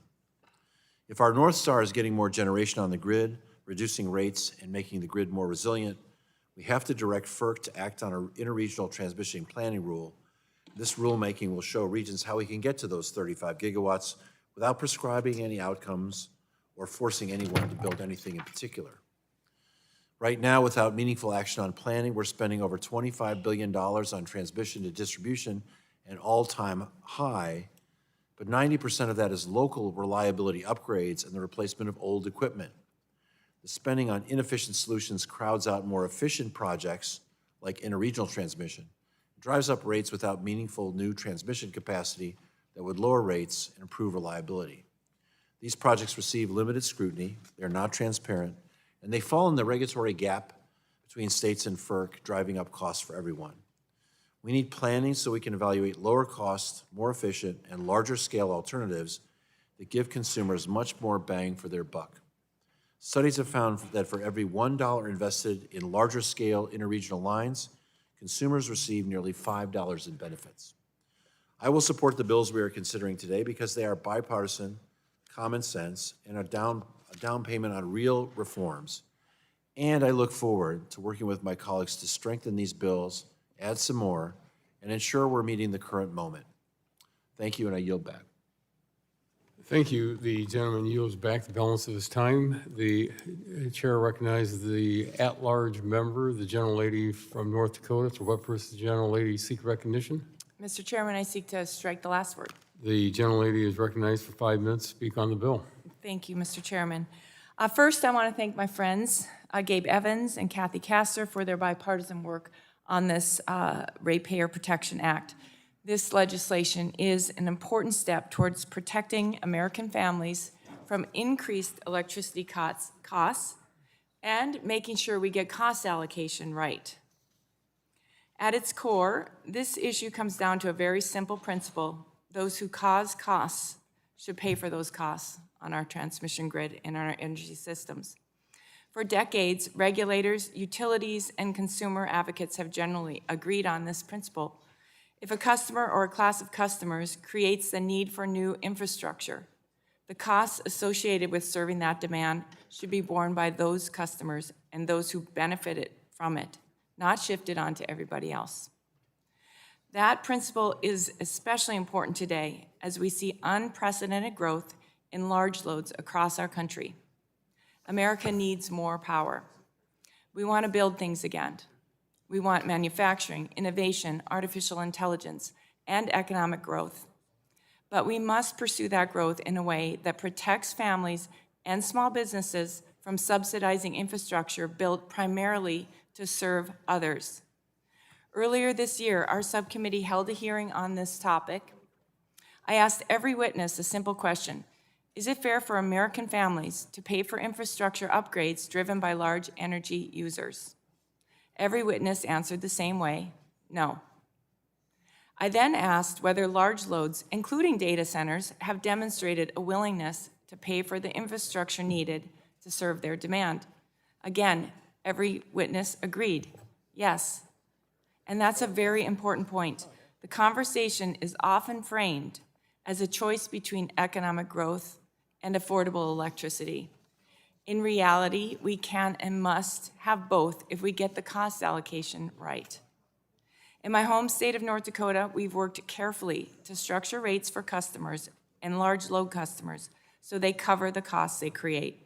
If our North Star is getting more generation on the grid, reducing rates, and making the grid more resilient, we have to direct FERC to act on our interregional transmission planning rule. This rulemaking will show regions how we can get to those 35 gigawatts without prescribing any outcomes or forcing anyone to build anything in particular. Right now, without meaningful action on planning, we're spending over $25 billion on transmission to distribution, an all-time high, but 90% of that is local reliability upgrades and the replacement of old equipment. The spending on inefficient solutions crowds out more efficient projects like interregional transmission, drives up rates without meaningful new transmission capacity that would lower rates and improve reliability. These projects receive limited scrutiny, they're not transparent, and they fall in the regulatory gap between states and FERC, driving up costs for everyone. We need planning so we can evaluate lower cost, more efficient, and larger scale alternatives that give consumers much more bang for their buck. Studies have found that for every $1 invested in larger scale interregional lines, consumers receive nearly $5 in benefits. I will support the bills we are considering today because they are bipartisan, common sense, and a down payment on real reforms. And I look forward to working with my colleagues to strengthen these bills, add some more, and ensure we're meeting the current moment. Thank you, and I yield back.
Thank you. The gentleman yields back the balance of his time. The chair recognizes the at-large member, the gentlelady from North Dakota. For what purpose does the gentlelady seek recognition?
Mr. Chairman, I seek to strike the last word.
The gentlelady is recognized for 5 minutes to speak on the bill.
Thank you, Mr. Chairman. First, I want to thank my friends, Gabe Evans and Kathy Castor, for their bipartisan work on this Ratepayer Protection Act. This legislation is an important step towards protecting American families from increased electricity costs and making sure we get cost allocation right. At its core, this issue comes down to a very simple principle. Those who cause costs should pay for those costs on our transmission grid and our energy systems. For decades, regulators, utilities, and consumer advocates have generally agreed on this principle. If a customer or a class of customers creates the need for new infrastructure, the costs associated with serving that demand should be borne by those customers and those who benefited from it, not shifted onto everybody else. That principle is especially important today as we see unprecedented growth in large loads across our country. America needs more power. We want to build things again. We want manufacturing, innovation, artificial intelligence, and economic growth. But we must pursue that growth in a way that protects families and small businesses from subsidizing infrastructure built primarily to serve others. Earlier this year, our subcommittee held a hearing on this topic. I asked every witness a simple question: is it fair for American families to pay for infrastructure upgrades driven by large energy users? Every witness answered the same way: no. I then asked whether large loads, including data centers, have demonstrated a willingness to pay for the infrastructure needed to serve their demand. Again, every witness agreed: yes. And that's a very important point. The conversation is often framed as a choice between economic growth and affordable electricity. In reality, we can and must have both if we get the cost allocation right. In my home state of North Dakota, we've worked carefully to structure rates for customers and large load customers so they cover the costs they create.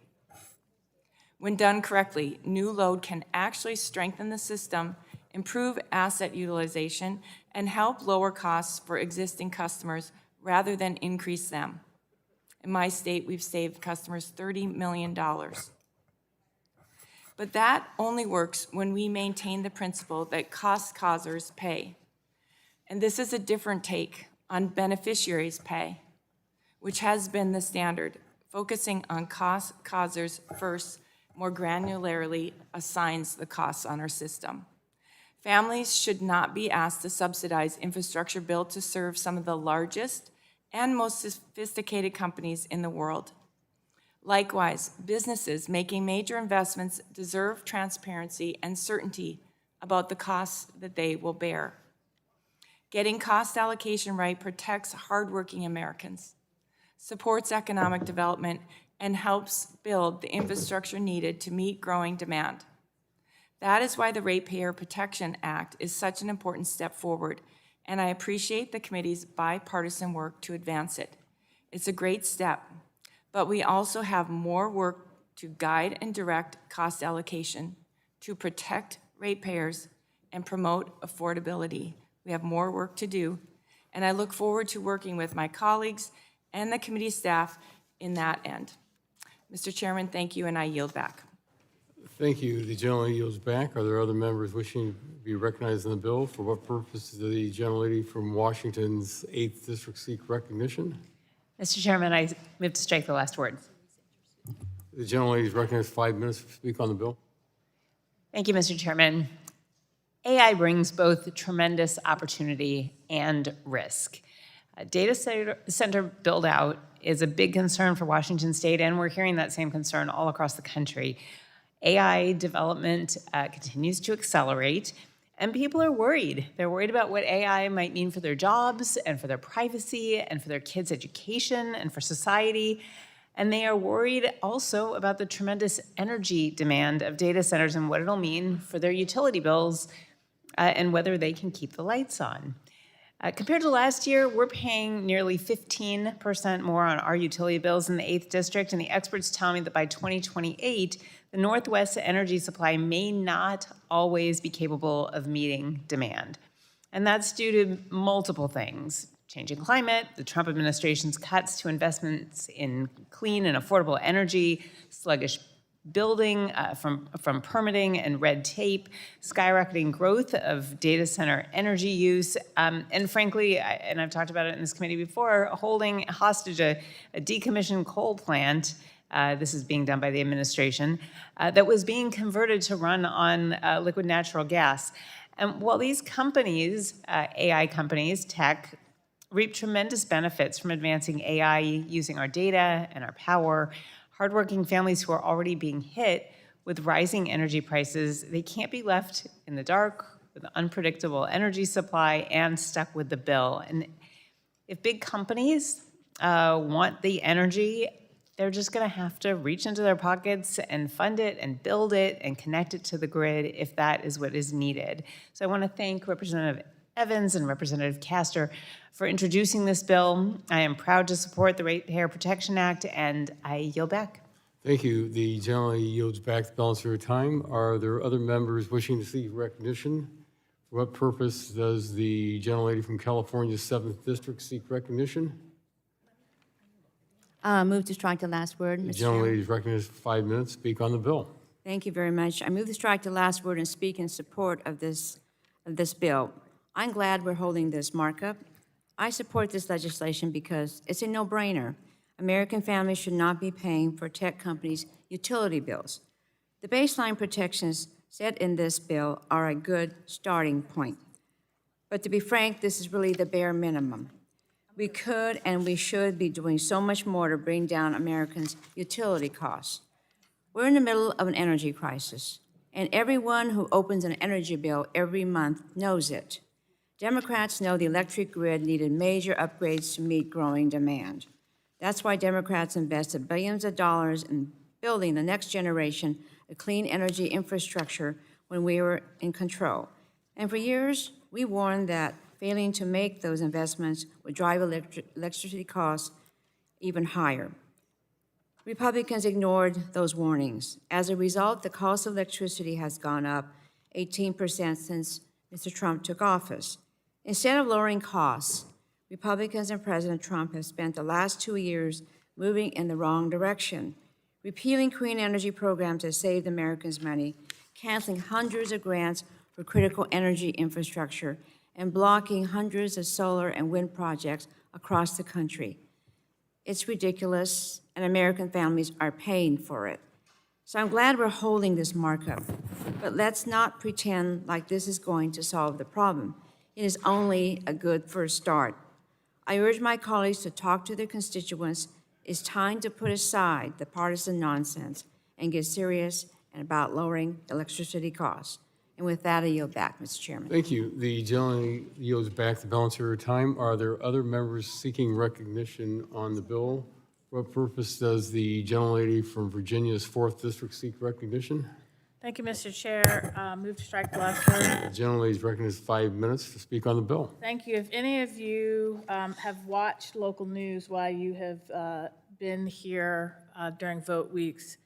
When done correctly, new load can actually strengthen the system, improve asset utilization, and help lower costs for existing customers rather than increase them. In my state, we've saved customers $30 million. But that only works when we maintain the principle that cost causers pay. And this is a different take on beneficiaries pay, which has been the standard, focusing on cost causers first, more granularly assigns the costs on our system. Families should not be asked to subsidize infrastructure built to serve some of the largest and most sophisticated companies in the world. Likewise, businesses making major investments deserve transparency and certainty about the costs that they will bear. Getting cost allocation right protects hardworking Americans, supports economic development, and helps build the infrastructure needed to meet growing demand. That is why the Ratepayer Protection Act is such an important step forward, and I appreciate the committee's bipartisan work to advance it. It's a great step, but we also have more work to guide and direct cost allocation, to protect ratepayers, and promote affordability. We have more work to do, and I look forward to working with my colleagues and the committee staff in that end. Mr. Chairman, thank you, and I yield back.
Thank you. The gentleman yields back. Are there other members wishing to be recognized in the bill? For what purpose does the gentlelady from Washington's 8th District seek recognition?
Mr. Chairman, I move to strike the last word.
The gentlelady is recognized 5 minutes to speak on the bill.
Thank you, Mr. Chairman. AI brings both tremendous opportunity and risk. Data center build-out is a big concern for Washington State, and we're hearing that same concern all across the country. AI development continues to accelerate, and people are worried. They're worried about what AI might mean for their jobs and for their privacy and for their kids' education and for society. And they are worried also about the tremendous energy demand of data centers and what it'll mean for their utility bills and whether they can keep the lights on. Compared to last year, we're paying nearly 15% more on our utility bills in the 8th District, and the experts tell me that by 2028, the Northwest energy supply may not always be capable of meeting demand. And that's due to multiple things: changing climate, the Trump administration's cuts to investments in clean and affordable energy, sluggish building from permitting and red tape, skyrocketing growth of data center energy use, and frankly, and I've talked about it in this committee before, holding hostage a decommissioned coal plant. This is being done by the administration, that was being converted to run on liquid natural gas. And while these companies, AI companies, tech, reap tremendous benefits from advancing AI using our data and our power, hardworking families who are already being hit with rising energy prices, they can't be left in the dark with an unpredictable energy supply and stuck with the bill. And if big companies want the energy, they're just going to have to reach into their pockets and fund it and build it and connect it to the grid if that is what is needed. So I want to thank Representative Evans and Representative Castor for introducing this bill. I am proud to support the Ratepayer Protection Act, and I yield back.
Thank you. The gentlelady yields back the balance of her time. Are there other members wishing to seek recognition? For what purpose does the gentlelady from California's 7th District seek recognition?
Move to strike the last word,
The
Mr. Chairman.
gentlelady is recognized for 5 minutes. Speak on the bill.
Thank you very much. I move to strike the last word and speak in support of this bill. I'm glad we're holding this markup. I support this legislation because it's a no-brainer. American families should not be paying for tech companies' utility bills. The baseline protections set in this bill are a good starting point. But to be frank, this is really the bare minimum. We could and we should be doing so much more to bring down Americans' utility costs. We're in the middle of an energy crisis, and everyone who opens an energy bill every month knows it. Democrats know the electric grid needed major upgrades to meet growing demand. That's why Democrats invested billions of dollars in building the next generation of clean energy infrastructure when we were in control. And for years, we warned that failing to make those investments would drive electricity costs even higher. Republicans ignored those warnings. As a result, the cost of electricity has gone up 18% since Mr. Trump took office. Instead of lowering costs, Republicans and President Trump have spent the last 2 years moving in the wrong direction, repealing clean energy programs that saved Americans money, canceling hundreds of grants for critical energy infrastructure, and blocking hundreds of solar and wind projects across the country. It's ridiculous, and American families are paying for it. So I'm glad we're holding this markup, but let's not pretend like this is going to solve the problem. It is only a good first start. I urge my colleagues to talk to their constituents. It's time to put aside the partisan nonsense and get serious about lowering electricity costs. And with that, I yield back, Mr. Chairman.
Thank you. The gentleman yields back the balance of your time. Are there other members seeking recognition on the bill? For what purpose does the gentlelady from Virginia's 4th District seek recognition?
Thank you, Mr. Chair. Move to strike the last word.
The gentlelady is recognized 5 minutes to speak on the bill.
Thank you. If any of you have watched local news while you have been here during vote weeks,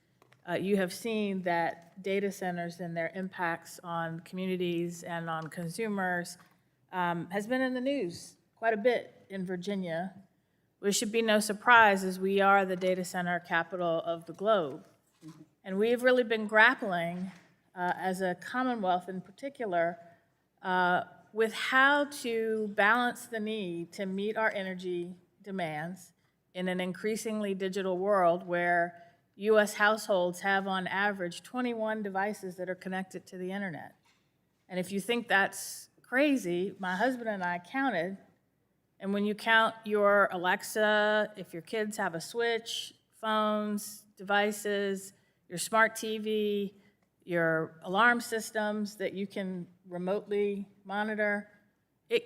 you have seen that data centers and their impacts on communities and on consumers has been in the news quite a bit in Virginia, which should be no surprise as we are the data center capital of the globe. And we've really been grappling, as a Commonwealth in particular, with how to balance the need to meet our energy demands in an increasingly digital world where U.S. households have on average 21 devices that are connected to the internet. And if you think that's crazy, my husband and I counted, and when you count your Alexa, if your kids have a switch, phones, devices, your smart TV, your alarm systems that you can remotely monitor,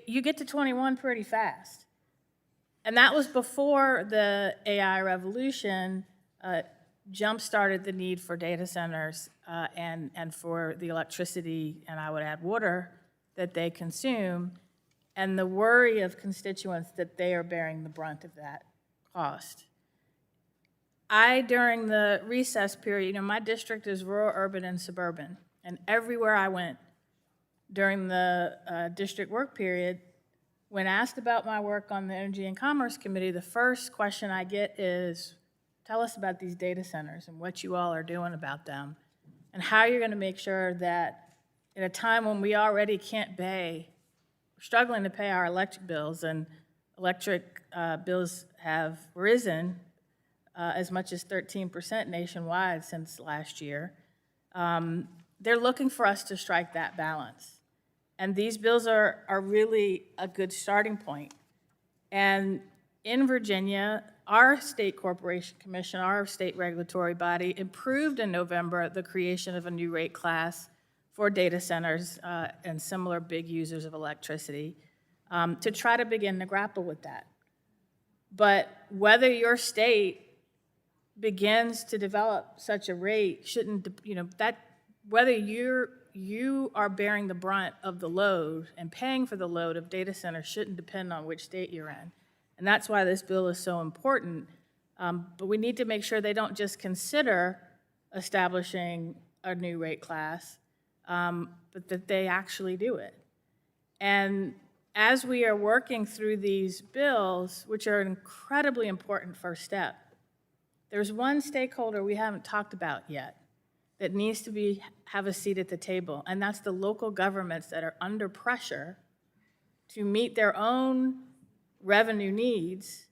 you get to 21 pretty fast. And that was before the AI revolution jump-started the need for data centers and for the electricity, and I would add water, that they consume, and the worry of constituents that they are bearing the brunt of that cost. During the recess period, my district is rural, urban, and suburban, and everywhere I went during the district work period, when asked about my work on the Energy and Commerce Committee, the first question I get is, tell us about these data centers and what you all are doing about them, and how you're going to make sure that in a time when we already can't pay, we're struggling to pay our electric bills, and electric bills have risen as much as 13% nationwide since last year. They're looking for us to strike that balance. And these bills are really a good starting point. And in Virginia, our state corporation commission, our state regulatory body, approved in November the creation of a new rate class for data centers and similar big users of electricity to try to begin to grapple with that. But whether your state begins to develop such a rate whether you are bearing the brunt of the load and paying for the load of data centers shouldn't depend on which state you're in. And that's why this bill is so important. But we need to make sure they don't just consider establishing a new rate class, but that they actually do it. And as we are working through these bills, which are an incredibly important first step, there's one stakeholder we haven't talked about yet that needs to have a seat at the table, and that's the local governments that are under pressure to meet their own revenue needs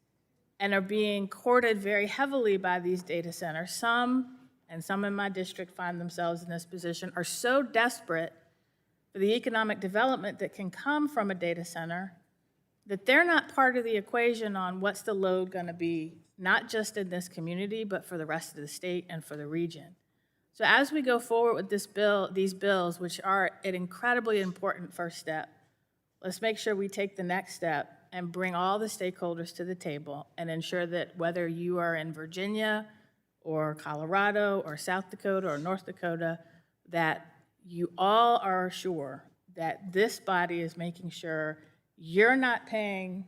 and are being courted very heavily by these data centers. Some in my district find themselves in this position, are so desperate for the economic development that can come from a data center that they're not part of the equation on what's the load going to be, not just in this community, but for the rest of the state and for the region. So as we go forward with these bills, which are an incredibly important first step, let's make sure we take the next step and bring all the stakeholders to the table and ensure that whether you are in Virginia or Colorado or South Dakota or North Dakota, that you all are sure that this body is making sure you're not paying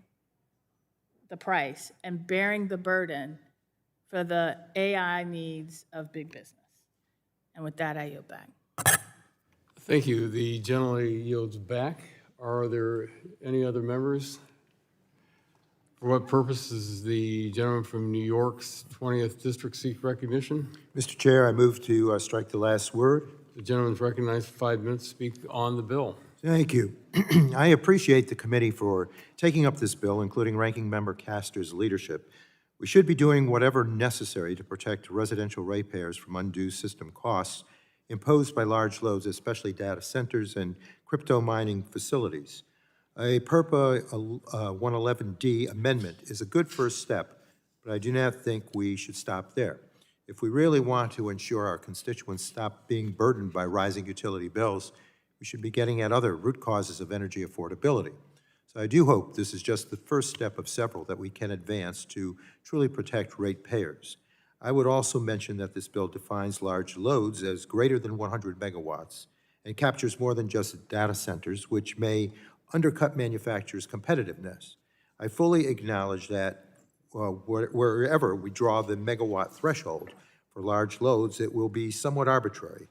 the price and bearing the burden for the AI needs of big business. And with that, I yield back.
Thank you. The gentlelady yields back. Are there any other members? For what purpose does the gentleman from New York's 20th District seek recognition?
Mr. Chair, I move to strike the last word.
The gentleman is recognized for 5 minutes to speak on the bill.
Thank you. I appreciate the committee for taking up this bill, including Ranking Member Castor's leadership. We should be doing whatever necessary to protect residential ratepayers from undue system costs imposed by large loads, especially data centers and crypto mining facilities. A PURPA 111D amendment is a good first step, but I do not think we should stop there. If we really want to ensure our constituents stop being burdened by rising utility bills, we should be getting at other root causes of energy affordability. So I do hope this is just the first step of several that we can advance to truly protect ratepayers. I would also mention that this bill defines large loads as greater than 100 megawatts and captures more than just data centers, which may undercut manufacturers' competitiveness. I fully acknowledge that wherever we draw the megawatt threshold for large loads, it will be somewhat arbitrary.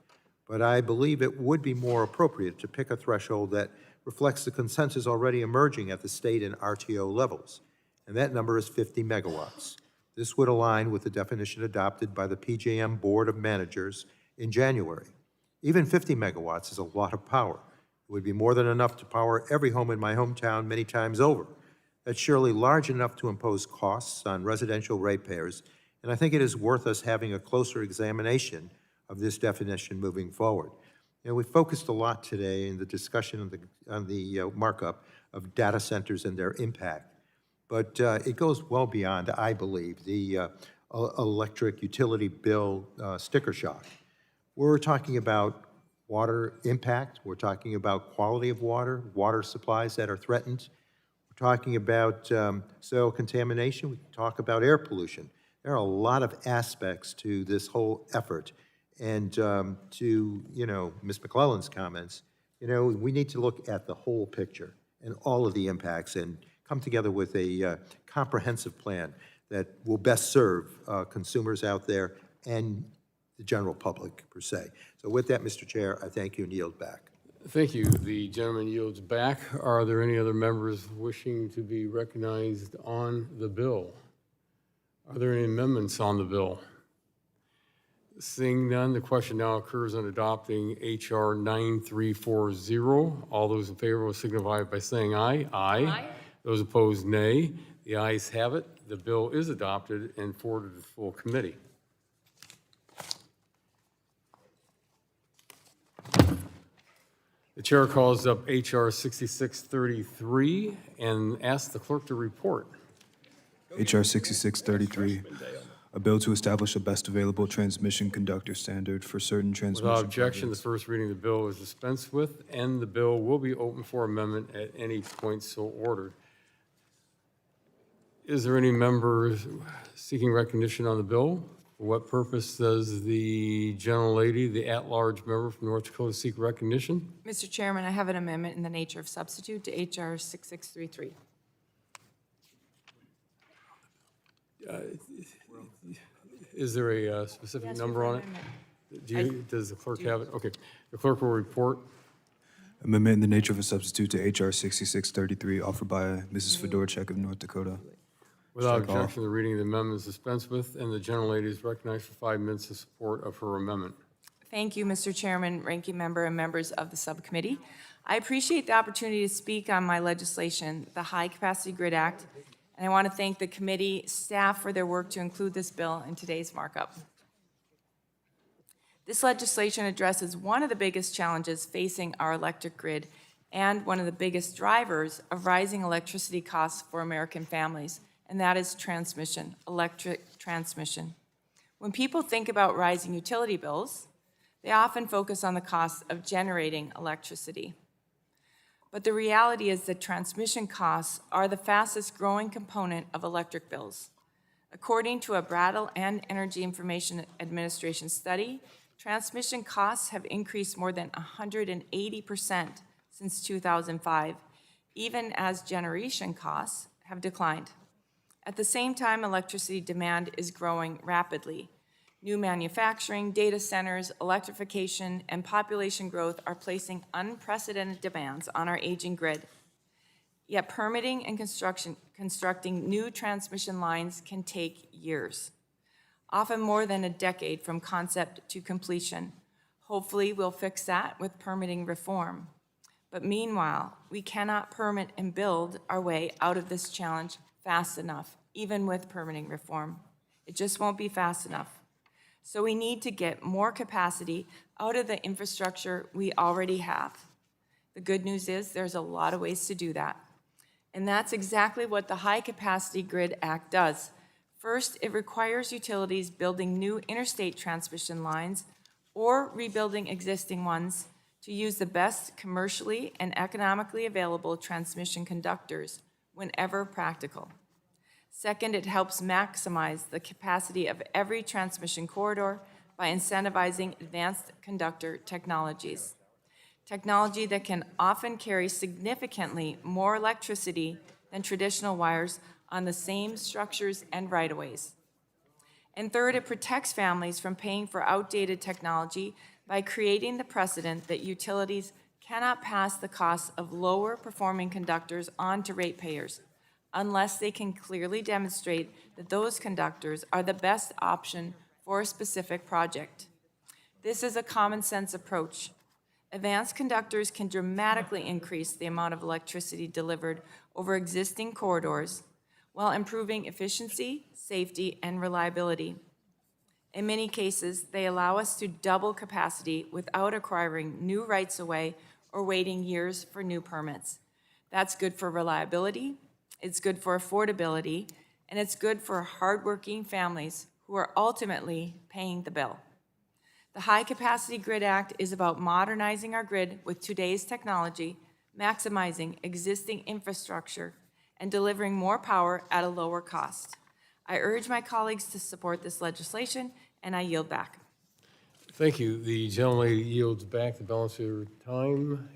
But I believe it would be more appropriate to pick a threshold that reflects the consensus already emerging at the state and RTO levels, and that number is 50 megawatts. This would align with the definition adopted by the PJM Board of Managers in January. Even 50 megawatts is a lot of power. It would be more than enough to power every home in my hometown many times over. That's surely large enough to impose costs on residential ratepayers, and I think it is worth us having a closer examination of this definition moving forward. You know, we focused a lot today in the discussion on the markup of data centers and their impact, but it goes well beyond, I believe, the electric utility bill sticker shock. We're talking about water impact, we're talking about quality of water, water supplies that are threatened, we're talking about soil contamination, we can talk about air pollution. There are a lot of aspects to this whole effort. And to, Ms. McClellan's comments, we need to look at the whole picture and all of the impacts and come together with a comprehensive plan that will best serve consumers out there and the general public, per se. So with that, Mr. Chair, I thank you and yield back.
Thank you. The gentleman yields back. Are there any other members wishing to be recognized on the bill? Are there any amendments on the bill? Seeing none, the question now occurs on adopting H.R. 9340. All those in favor will signify by saying aye. Aye. Those opposed, nay. The ayes have it. The bill is adopted and forwarded to the full committee. The chair calls up H.R. 6633 and asks the clerk to report.
H.R. 6633, a bill to establish a best available transmission conductor standard for certain transmission
Without objection, the
projects.
first reading of the bill is dispensed with, and the bill will be open for amendment at any point so ordered. Is there any member seeking recognition on the bill? For what purpose does the gentlelady, the at-large member from North Dakota, seek recognition?
Mr. Chairman, I have an amendment in the nature of substitute to H.R. 6633.
Is there a specific number on it? Does the clerk have it? Okay. The clerk will report.
Amendment in the nature of a substitute to H.R. 6633, offered by Mrs. Fedorchak of North Dakota.
Without
Strike off.
objection, the reading of the amendment is dispensed with, and the gentlelady is recognized for 5 minutes in support of her amendment.
Thank you, Mr. Chairman, ranking member, and members of the subcommittee. I appreciate the opportunity to speak on my legislation, the High Capacity Grid Act, and I want to thank the committee staff for their work to include this bill in today's markup. This legislation addresses one of the biggest challenges facing our electric grid and one of the biggest drivers of rising electricity costs for American families, and that is transmission, electric transmission. When people think about rising utility bills, they often focus on the cost of generating electricity. But the reality is that transmission costs are the fastest growing component of electric bills. According to a Brattle and Energy Information Administration study, transmission costs have increased more than 180% since 2005, even as generation costs have declined. At the same time, electricity demand is growing rapidly. New manufacturing, data centers, electrification, and population growth are placing unprecedented demands on our aging grid. Yet permitting and constructing new transmission lines can take years, often more than a decade from concept to completion. Hopefully, we'll fix that with permitting reform. But meanwhile, we cannot permit and build our way out of this challenge fast enough, even with permitting reform. It just won't be fast enough. So we need to get more capacity out of the infrastructure we already have. The good news is there's a lot of ways to do that. And that's exactly what the High Capacity Grid Act does. First, it requires utilities building new interstate transmission lines or rebuilding existing ones to use the best commercially and economically available transmission conductors whenever practical. Second, it helps maximize the capacity of every transmission corridor by incentivizing advanced conductor technologies. Technology that can often carry significantly more electricity than traditional wires on the same structures and right-of-ways. And third, it protects families from paying for outdated technology by creating the precedent that utilities cannot pass the costs of lower-performing conductors on to ratepayers unless they can clearly demonstrate that those conductors are the best option for a specific project. This is a common-sense approach. Advanced conductors can dramatically increase the amount of electricity delivered over existing corridors while improving efficiency, safety, and reliability. In many cases, they allow us to double capacity without acquiring new rights-of-way or waiting years for new permits. That's good for reliability, it's good for affordability, and it's good for hardworking families who are ultimately paying the bill. The High Capacity Grid Act is about modernizing our grid with today's technology, maximizing existing infrastructure, and delivering more power at a lower cost. I urge my colleagues to support this legislation, and I yield back.
Thank you. The gentlelady yields back the balance of her time,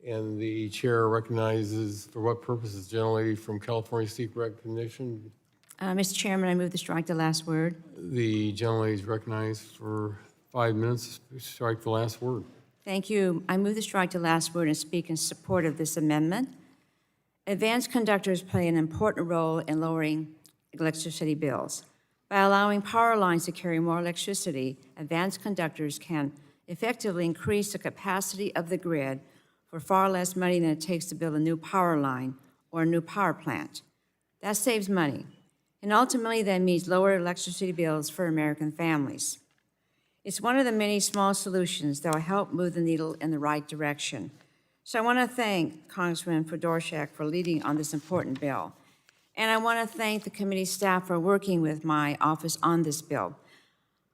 and the chair recognizes for what purposes the gentlelady from California seek recognition.
Mr. Chairman, I move to strike the last word.
The gentlelady is recognized for 5 minutes. Strike the last word.
Thank you. I move to strike the last word and speak in support of this amendment. Advanced conductors play an important role in lowering electricity bills. By allowing power lines to carry more electricity, advanced conductors can effectively increase the capacity of the grid for far less money than it takes to build a new power line or a new power plant. That saves money, and ultimately that means lower electricity bills for American families. It's one of the many small solutions that will help move the needle in the right direction. So I want to thank Congressman Fedorchak for leading on this important bill. And I want to thank the committee staff for working with my office on this bill.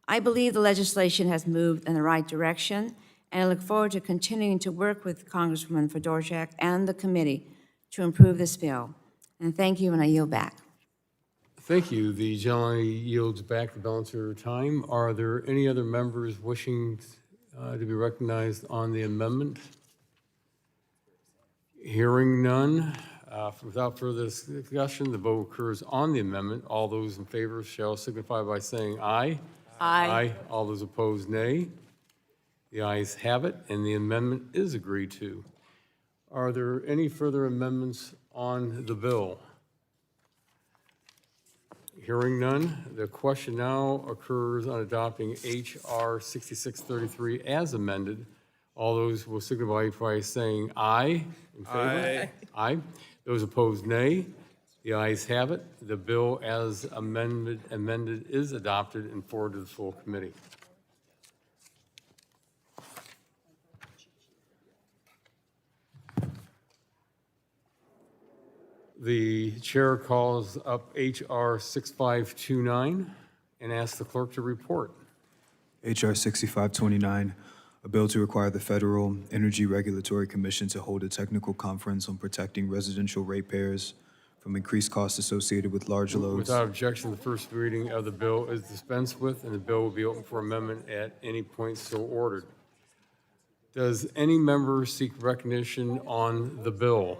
I believe the legislation has moved in the right direction, and I look forward to continuing to work with Congresswoman Fedorchak and the committee to improve this bill. And thank you, and I yield back.
Thank you. The gentlelady yields back the balance of her time. Are there any other members wishing to be recognized on the amendment? Hearing none, without further discussion, the vote occurs on the amendment. All those in favor shall signify by saying aye.
Aye.
All those opposed, nay. The ayes have it, and the amendment is agreed to. Are there any further amendments on the bill? Hearing none, the question now occurs on adopting H.R. 6633 as amended. All those will signify by saying aye. In favor?
Aye.
Aye. Those opposed, nay. The ayes have it. The bill as amended is adopted and forwarded to the full committee. The chair calls up H.R. 6529 and asks the clerk to report.
H.R. 6529, a bill to require the Federal Energy Regulatory Commission to hold a technical conference on protecting residential ratepayers from increased costs associated with large loads.
Without objection, the first reading of the bill is dispensed with, and the bill will be open for amendment at any point so ordered. Does any member seek recognition on the bill?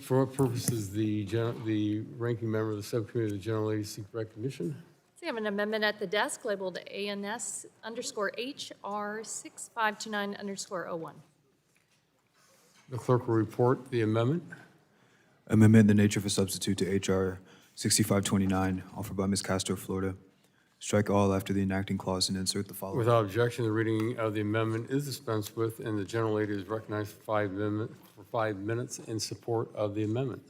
For what purposes the ranking member of the subcommittee of the gentlelady seek recognition?
So we have an amendment at the desk labeled ANS_HR 6529_01.
The clerk will report the amendment.
Amendment in the nature of a substitute to H.R. 6529, offered by Ms. Castro, Florida. Strike all after the enacting clause and insert the following.
Without objection, the reading of the amendment is dispensed with, and the gentlelady is recognized for 5 minutes in support of the amendment.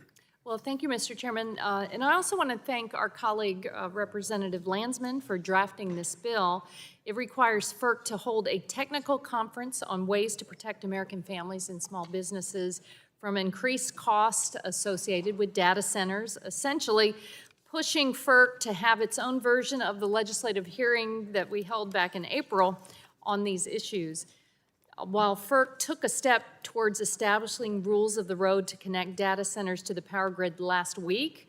Well, thank you, Mr. Chairman. And I also want to thank our colleague, Representative Landsman, for drafting this bill. It requires FERC to hold a technical conference on ways to protect American families and small businesses from increased cost associated with data centers, essentially pushing FERC to have its own version of the legislative hearing that we held back in April on these issues. While FERC took a step towards establishing rules of the road to connect data centers to the power grid last week,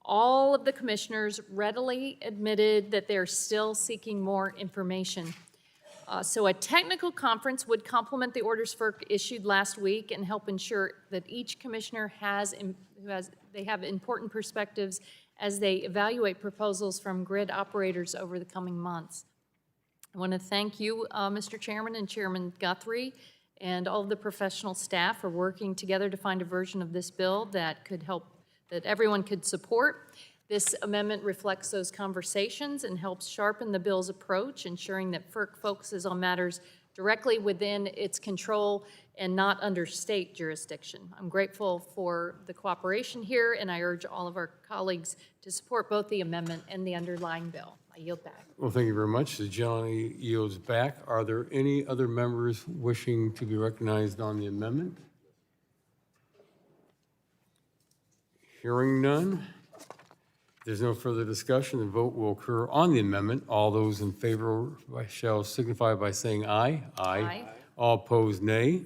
all of the commissioners readily admitted that they're still seeking more information. So a technical conference would complement the orders FERC issued last week and help ensure that each commissioner they have important perspectives as they evaluate proposals from grid operators over the coming months. I want to thank you, Mr. Chairman and Chairman Guthrie, and all of the professional staff for working together to find a version of this bill that could help, that everyone could support. This amendment reflects those conversations and helps sharpen the bill's approach, ensuring that FERC focuses on matters directly within its control and not under state jurisdiction. I'm grateful for the cooperation here, and I urge all of our colleagues to support both the amendment and the underlying bill. I yield back.
Well, thank you very much. The gentleman yields back. Are there any other members wishing to be recognized on the amendment? Hearing none. If there's no further discussion, the vote will occur on the amendment. All those in favor shall signify by saying aye.
Aye.
All opposed, nay.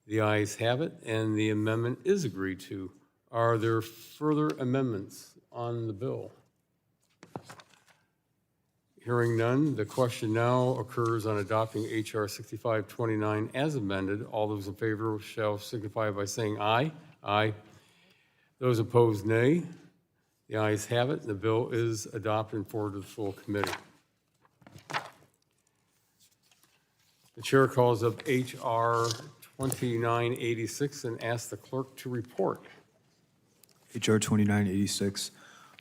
The ayes have it, and the amendment is agreed to. Are there further amendments on the bill? Hearing none, the question now occurs on adopting H.R. 6529 as amended. All those in favor shall signify by saying aye. Aye. Those opposed, nay. The ayes have it, and the bill is adopted and forwarded to the full committee. The chair calls up H.R. 2986 and asks the clerk to report.
H.R. 2986,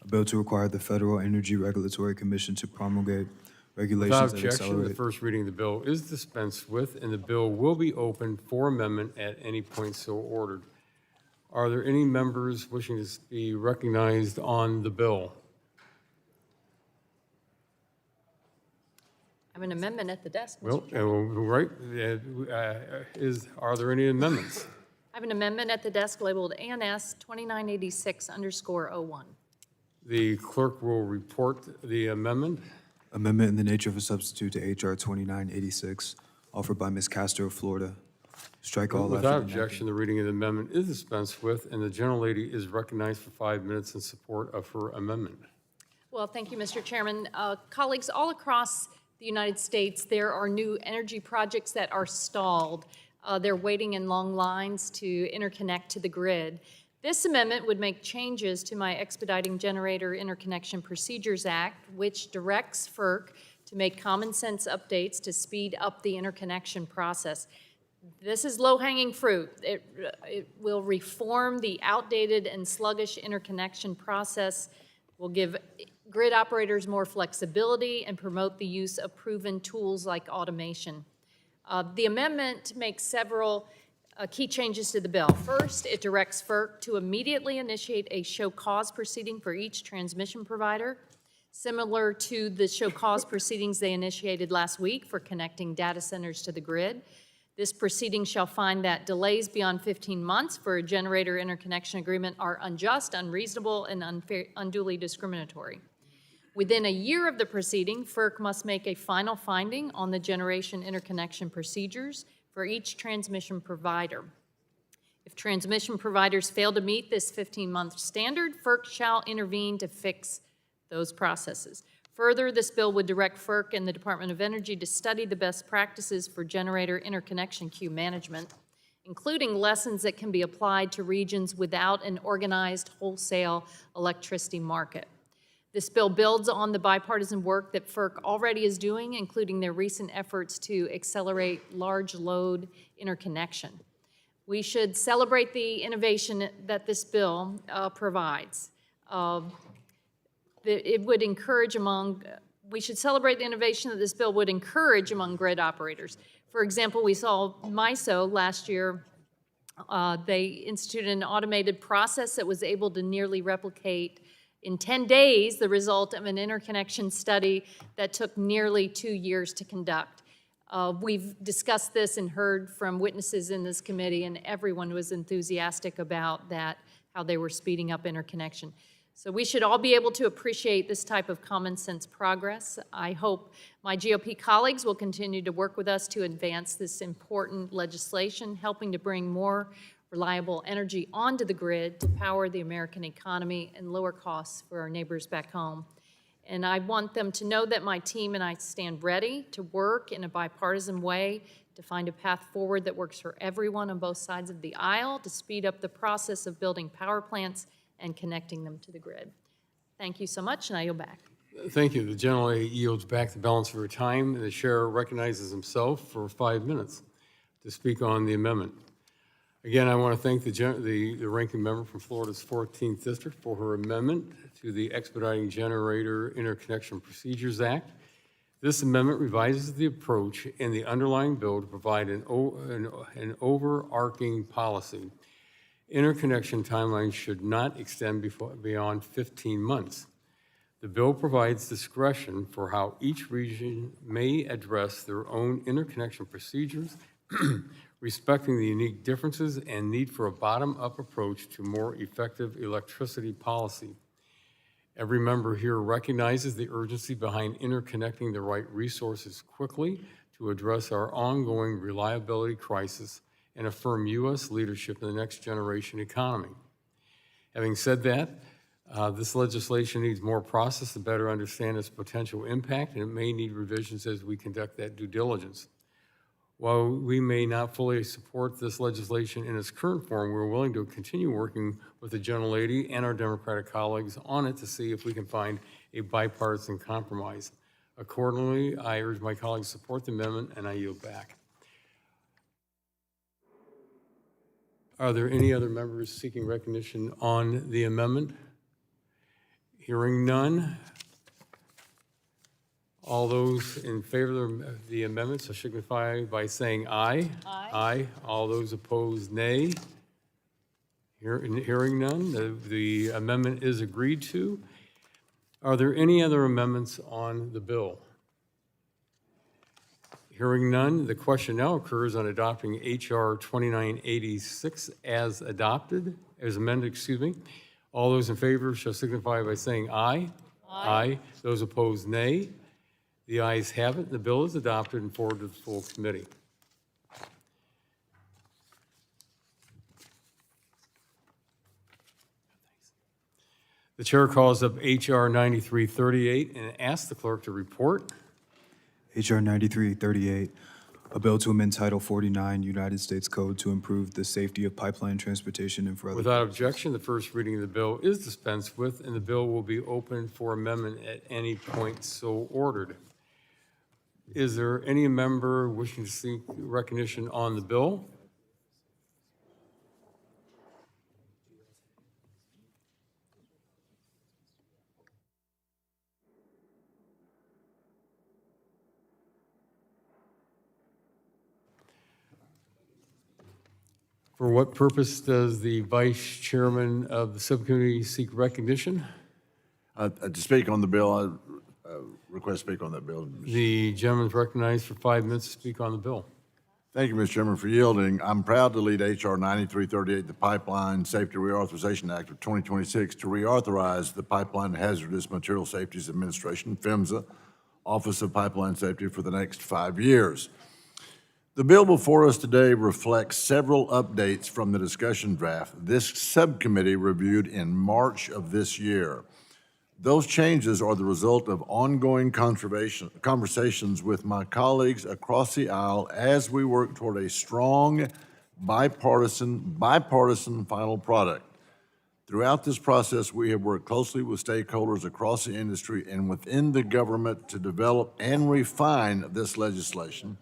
a bill to require the Federal Energy Regulatory Commission to promulgate regulations
Without
that
objection, the
accelerate.
first reading of the bill is dispensed with, and the bill will be open for amendment at any point so ordered. Are there any members wishing to be recognized on the bill?
I have an amendment at the desk, Mr.
Well,
Chairman.
right, are there any amendments?
I have an amendment at the desk labeled ANS 2986_01.
The clerk will report the amendment.
Amendment in the nature of a substitute to H.R. 2986, offered by Ms. Castro of Florida. Strike all after
Without
the enactment.
objection, the reading of the amendment is dispensed with, and the gentlelady is recognized for 5 minutes in support of her amendment.
Well, thank you, Mr. Chairman. Colleagues, all across the United States, there are new energy projects that are stalled. They're waiting in long lines to interconnect to the grid. This amendment would make changes to my Expediting Generator Interconnection Procedures Act, which directs FERC to make common sense updates to speed up the interconnection process. This is low-hanging fruit. It will reform the outdated and sluggish interconnection process, will give grid operators more flexibility, and promote the use of proven tools like automation. The amendment makes several key changes to the bill. First, it directs FERC to immediately initiate a show cause proceeding for each transmission provider, similar to the show cause proceedings they initiated last week for connecting data centers to the grid. This proceeding shall find that delays beyond 15 months for a generator interconnection agreement are unjust, unreasonable, and unduly discriminatory. Within a year of the proceeding, FERC must make a final finding on the generation interconnection procedures for each transmission provider. If transmission providers fail to meet this 15-month standard, FERC shall intervene to fix those processes. Further, this bill would direct FERC and the Department of Energy to study the best practices for generator interconnection queue management, including lessons that can be applied to regions without an organized wholesale electricity market. This bill builds on the bipartisan work that FERC already is doing, including their recent efforts to accelerate large load interconnection. We should celebrate the innovation that this bill provides. We should celebrate the innovation that this bill would encourage among grid operators. For example, we saw MISO last year They instituted an automated process that was able to nearly replicate in 10 days the result of an interconnection study that took nearly 2 years to conduct. We've discussed this and heard from witnesses in this committee, and everyone was enthusiastic about that, how they were speeding up interconnection. So we should all be able to appreciate this type of common sense progress. I hope my GOP colleagues will continue to work with us to advance this important legislation, helping to bring more reliable energy onto the grid to power the American economy and lower costs for our neighbors back home. And I want them to know that my team and I stand ready to work in a bipartisan way to find a path forward that works for everyone on both sides of the aisle to speed up the process of building power plants and connecting them to the grid. Thank you so much, and I yield back.
Thank you. The gentlelady yields back the balance of her time. The chair recognizes himself for 5 minutes to speak on the amendment. Again, I want to thank the ranking member from Florida's 14th District for her amendment to the Expediting Generator Interconnection Procedures Act. This amendment revises the approach in the underlying bill to provide an overarching policy. Interconnection timelines should not extend beyond 15 months. The bill provides discretion for how each region may address their own interconnection procedures, respecting the unique differences and need for a bottom-up approach to more effective electricity policy. Every member here recognizes the urgency behind interconnecting the right resources quickly to address our ongoing reliability crisis and affirm U.S. leadership in the next generation economy. Having said that, this legislation needs more process to better understand its potential impact, and it may need revisions as we conduct that due diligence. While we may not fully support this legislation in its current form, we're willing to continue working with the gentlelady and our Democratic colleagues on it to see if we can find a bipartisan compromise. Accordingly, I urge my colleagues to support the amendment, and I yield back. Are there any other members seeking recognition on the amendment? Hearing none. All those in favor of the amendments shall signify by saying aye.
Aye.
Aye. All those opposed, nay. Hearing none, the amendment is agreed to. Are there any other amendments on the bill? Hearing none, the question now occurs on adopting H.R. 2986 as amended, All those in favor shall signify by saying aye. Aye. Those opposed, nay. The ayes have it. The bill is adopted and forwarded to the full committee. The chair calls up H.R. 9338 and asks the clerk to report.
H.R. 9338, a bill to amend Title 49 United States Code to improve the safety of pipeline transportation and for other.
Without objection, the first reading of the bill is dispensed with, and the bill will be open for amendment at any point so ordered. Is there any member wishing to seek recognition on the bill? For what purpose does the vice chairman of the subcommittee seek recognition?
To speak on the bill, I request to speak on that bill.
The gentleman is recognized for 5 minutes to speak on the bill.
Thank you, Mr. Chairman, for yielding. I'm proud to lead H.R. 9338, the Pipeline Safety Reauthorization Act of 2026, to reauthorize the Pipeline Hazardous Material Safety Administration, PHMSA, Office of Pipeline Safety for the next 5 years. The bill before us today reflects several updates from the discussion draft this subcommittee reviewed in March of this year. Those changes are the result of ongoing conversations with my colleagues across the aisle as we work toward a strong, bipartisan final product. Throughout this process, we have worked closely with stakeholders across the industry and within the government to develop and refine this legislation.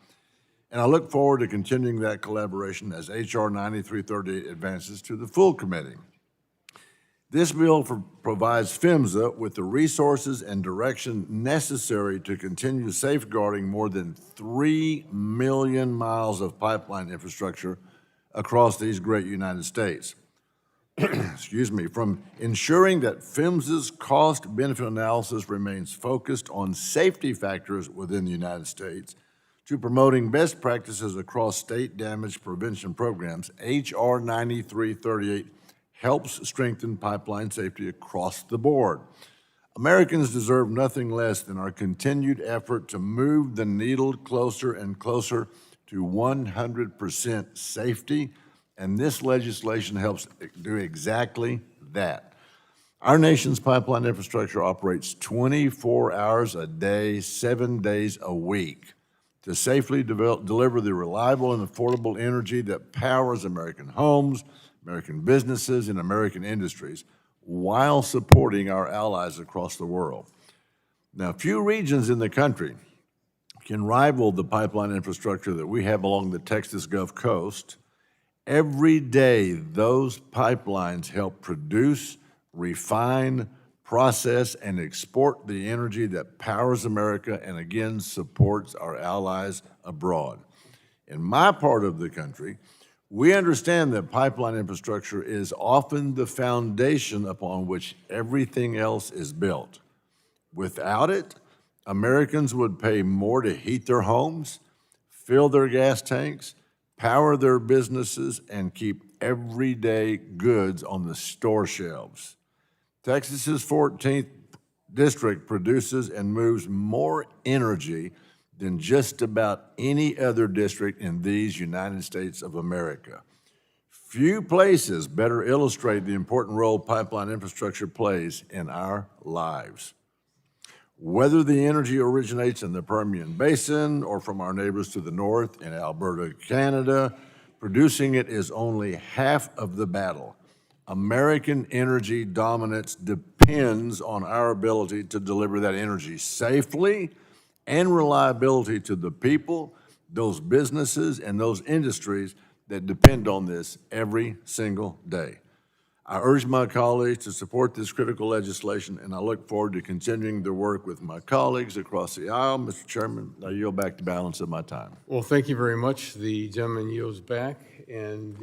And I look forward to continuing that collaboration as H.R. 9338 advances to the full committee. This bill provides PHMSA with the resources and direction necessary to continue safeguarding more than 3 million miles of pipeline infrastructure across these great United States. Excuse me, from ensuring that PHMSA's cost-benefit analysis remains focused on safety factors within the United States, to promoting best practices across state damage prevention programs, H.R. 9338 helps strengthen pipeline safety across the board. Americans deserve nothing less than our continued effort to move the needle closer and closer to 100% safety, and this legislation helps do exactly that. Our nation's pipeline infrastructure operates 24 hours a day, 7 days a week to safely deliver the reliable and affordable energy that powers American homes, American businesses, and American industries, while supporting our allies across the world. Now, few regions in the country can rival the pipeline infrastructure that we have along the Texas Gulf Coast. Every day, those pipelines help produce, refine, process, and export the energy that powers America and again supports our allies abroad. In my part of the country, we understand that pipeline infrastructure is often the foundation upon which everything else is built. Without it, Americans would pay more to heat their homes, fill their gas tanks, power their businesses, and keep everyday goods on the store shelves. Texas's 14th district produces and moves more energy than just about any other district in these United States of America. Few places better illustrate the important role pipeline infrastructure plays in our lives. Whether the energy originates in the Permian Basin or from our neighbors to the north in Alberta, Canada, producing it is only half of the battle. American energy dominance depends on our ability to deliver that energy safely and reliability to the people, those businesses, and those industries that depend on this every single day. I urge my colleagues to support this critical legislation, and I look forward to continuing the work with my colleagues across the aisle. Mr. Chairman, I yield back the balance of my time.
Well, thank you very much. The gentleman yields back, and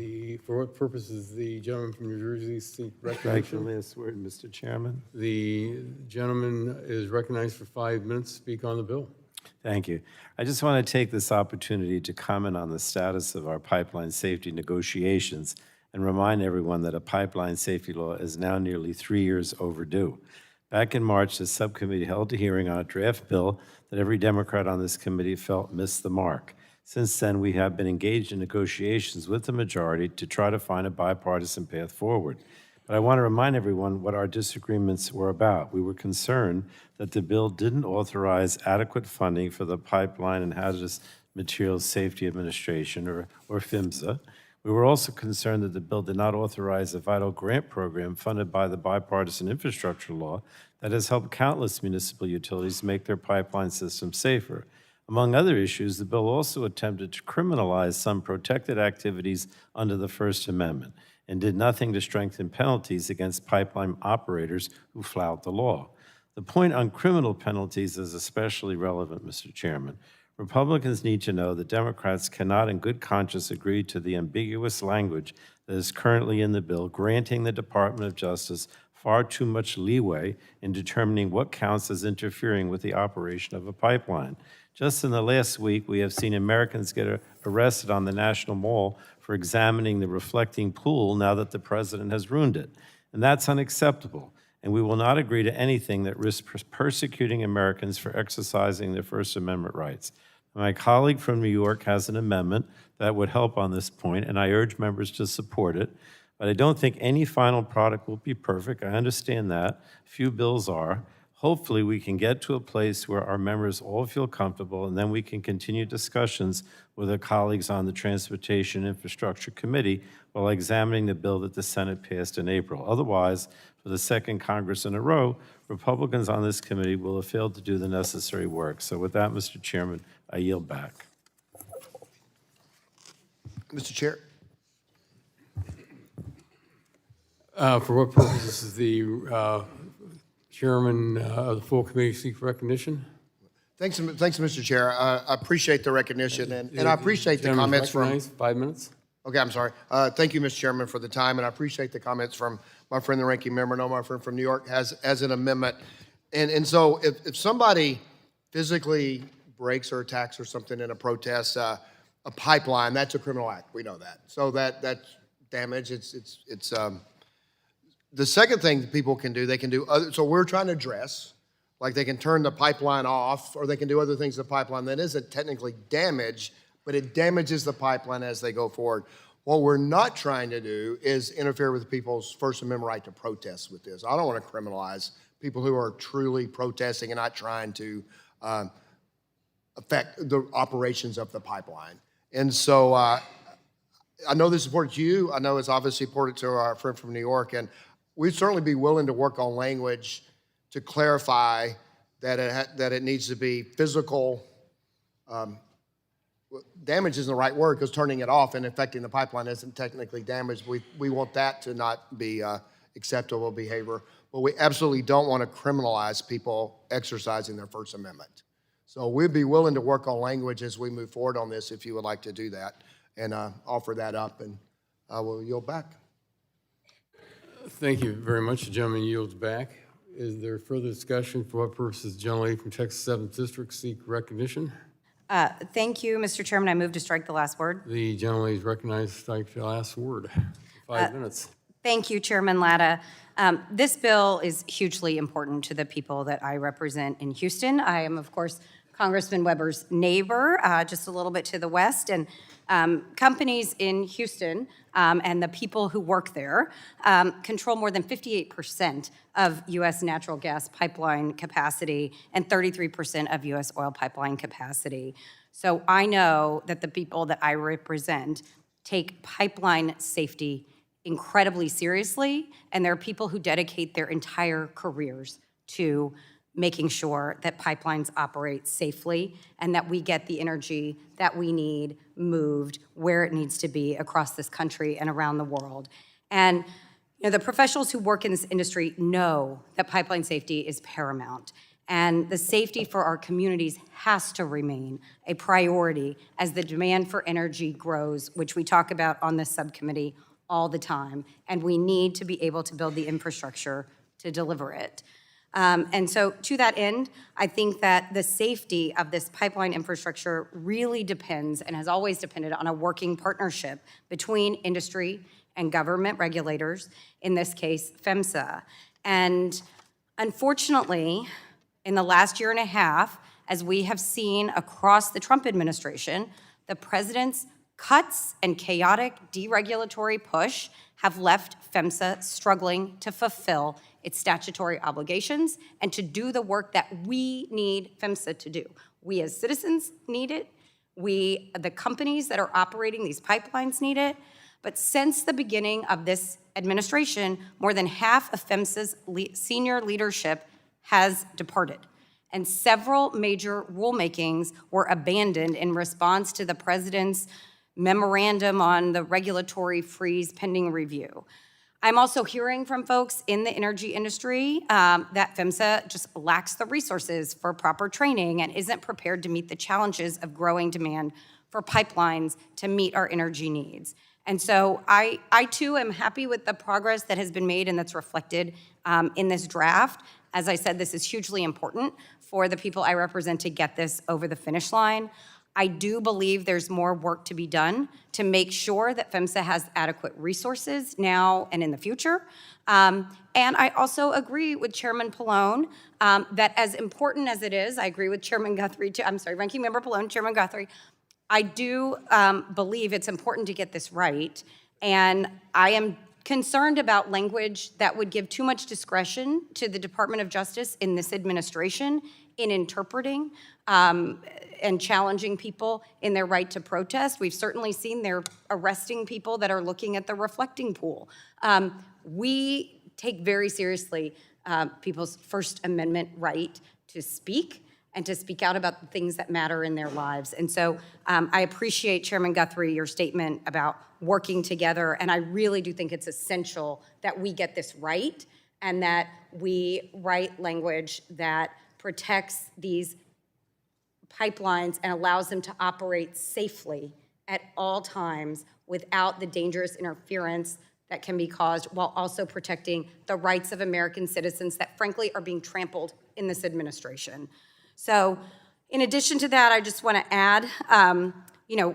for what purpose is the gentleman from New Jersey seek recognition?
Respectfully sworn, Mr. Chairman.
The gentleman is recognized for 5 minutes to speak on the bill.
Thank you. I just want to take this opportunity to comment on the status of our pipeline safety negotiations and remind everyone that a pipeline safety law is now nearly 3 years overdue. Back in March, the subcommittee held a hearing on a draft bill that every Democrat on this committee felt missed the mark. Since then, we have been engaged in negotiations with the majority to try to find a bipartisan path forward. But I want to remind everyone what our disagreements were about. We were concerned that the bill didn't authorize adequate funding for the Pipeline and Hazardous Materials Safety Administration, or PHMSA. We were also concerned that the bill did not authorize a vital grant program funded by the bipartisan infrastructure law that has helped countless municipal utilities make their pipeline systems safer. Among other issues, the bill also attempted to criminalize some protected activities under the First Amendment and did nothing to strengthen penalties against pipeline operators who flout the law. The point on criminal penalties is especially relevant, Mr. Chairman. Republicans need to know that Democrats cannot in good conscience agree to the ambiguous language that is currently in the bill, granting the Department of Justice far too much leeway in determining what counts as interfering with the operation of a pipeline. Just in the last week, we have seen Americans get arrested on the National Mall for examining the reflecting pool now that the president has ruined it. And that's unacceptable. And we will not agree to anything that risks persecuting Americans for exercising their First Amendment rights. My colleague from New York has an amendment that would help on this point, and I urge members to support it. But I don't think any final product will be perfect. I understand that. Few bills are. Hopefully, we can get to a place where our members all feel comfortable, and then we can continue discussions with our colleagues on the Transportation Infrastructure Committee while examining the bill that the Senate passed in April. Otherwise, for the second Congress in a row, Republicans on this committee will have failed to do the necessary work. So with that, Mr. Chairman, I yield back.
Mr. Chair.
For what purpose is the chairman of the full committee seek recognition?
Thanks, Mr. Chair. I appreciate the recognition, and I apprate the
Gentleman's
comments from...
recognized. 5 minutes.
Okay, I'm sorry. Thank you, Mr. Chairman, for the time, and I appreciate the comments from my friend, the ranking member. I know my friend from New York has an amendment. And so if somebody physically breaks or attacks or something in a protest, a pipeline, that's a criminal act. We know that. So that's damage. It's the second thing that people can do, they can do other, so we're trying to address, like they can turn the pipeline off, or they can do other things to the pipeline that isn't technically damage, but it damages the pipeline as they go forward. What we're not trying to do is interfere with people's First Amendment right to protest with this. I don't want to criminalize people who are truly protesting and not trying to affect the operations of the pipeline. And so I know this is important to you. I know it's obviously important to our friend from New York, and we'd certainly be willing to work on language to clarify that it needs to be physical. Damage isn't the right word, because turning it off and affecting the pipeline isn't technically damage. We want that to not be acceptable behavior, but we absolutely don't want to criminalize people exercising their First Amendment. So we'd be willing to work on language as we move forward on this if you would like to do that, and offer that up, and I will yield back.
Thank you very much. The gentleman yields back. Is there further discussion? For what purposes the gentlelady from Texas 7th District seek recognition?
Thank you, Mr. Chairman. I move to strike the last word.
The gentlelady is recognized to strike the last word. 5 minutes.
Thank you, Chairman Latta. This bill is hugely important to the people that I represent in Houston. I am, of course, Congressman Weber's neighbor, just a little bit to the west, and companies in Houston and the people who work there control more than 58% of U.S. natural gas pipeline capacity and 33% of U.S. oil pipeline capacity. So I know that the people that I represent take pipeline safety incredibly seriously, and there are people who dedicate their entire careers to making sure that pipelines operate safely and that we get the energy that we need moved where it needs to be across this country and around the world. And the professionals who work in this industry know that pipeline safety is paramount, and the safety for our communities has to remain a priority as the demand for energy grows, which we talk about on this subcommittee all the time, and we need to be able to build the infrastructure to deliver it. And so to that end, I think that the safety of this pipeline infrastructure really depends and has always depended on a working partnership between industry and government regulators, in this case, PHMSA. And unfortunately, in the last year and a half, as we have seen across the Trump administration, the president's cuts and chaotic deregulatory push have left PHMSA struggling to fulfill its statutory obligations and to do the work that we need PHMSA to do. We as citizens need it. The companies that are operating these pipelines need it. But since the beginning of this administration, more than half of PHMSA's senior leadership has departed. And several major rulemakings were abandoned in response to the president's memorandum on the regulatory freeze pending review. I'm also hearing from folks in the energy industry that PHMSA just lacks the resources for proper training and isn't prepared to meet the challenges of growing demand for pipelines to meet our energy needs. And so I too am happy with the progress that has been made and that's reflected in this draft. As I said, this is hugely important for the people I represent to get this over the finish line. I do believe there's more work to be done to make sure that PHMSA has adequate resources now and in the future. And I also agree with Chairman Pallone that as important as it is, I agree with Chairman Guthrie, Ranking Member Pallone, Chairman Guthrie, I do believe it's important to get this right. And I am concerned about language that would give too much discretion to the Department of Justice in this administration in interpreting and challenging people in their right to protest. We've certainly seen they're arresting people that are looking at the reflecting pool. We take very seriously people's First Amendment right to speak and to speak out about the things that matter in their lives. And so I appreciate, Chairman Guthrie, your statement about working together, and I really do think it's essential that we get this right and that we write language that protects these pipelines and allows them to operate safely at all times without the dangerous interference that can be caused, while also protecting the rights of American citizens that frankly are being trampled in this administration. So in addition to that, I just want to add,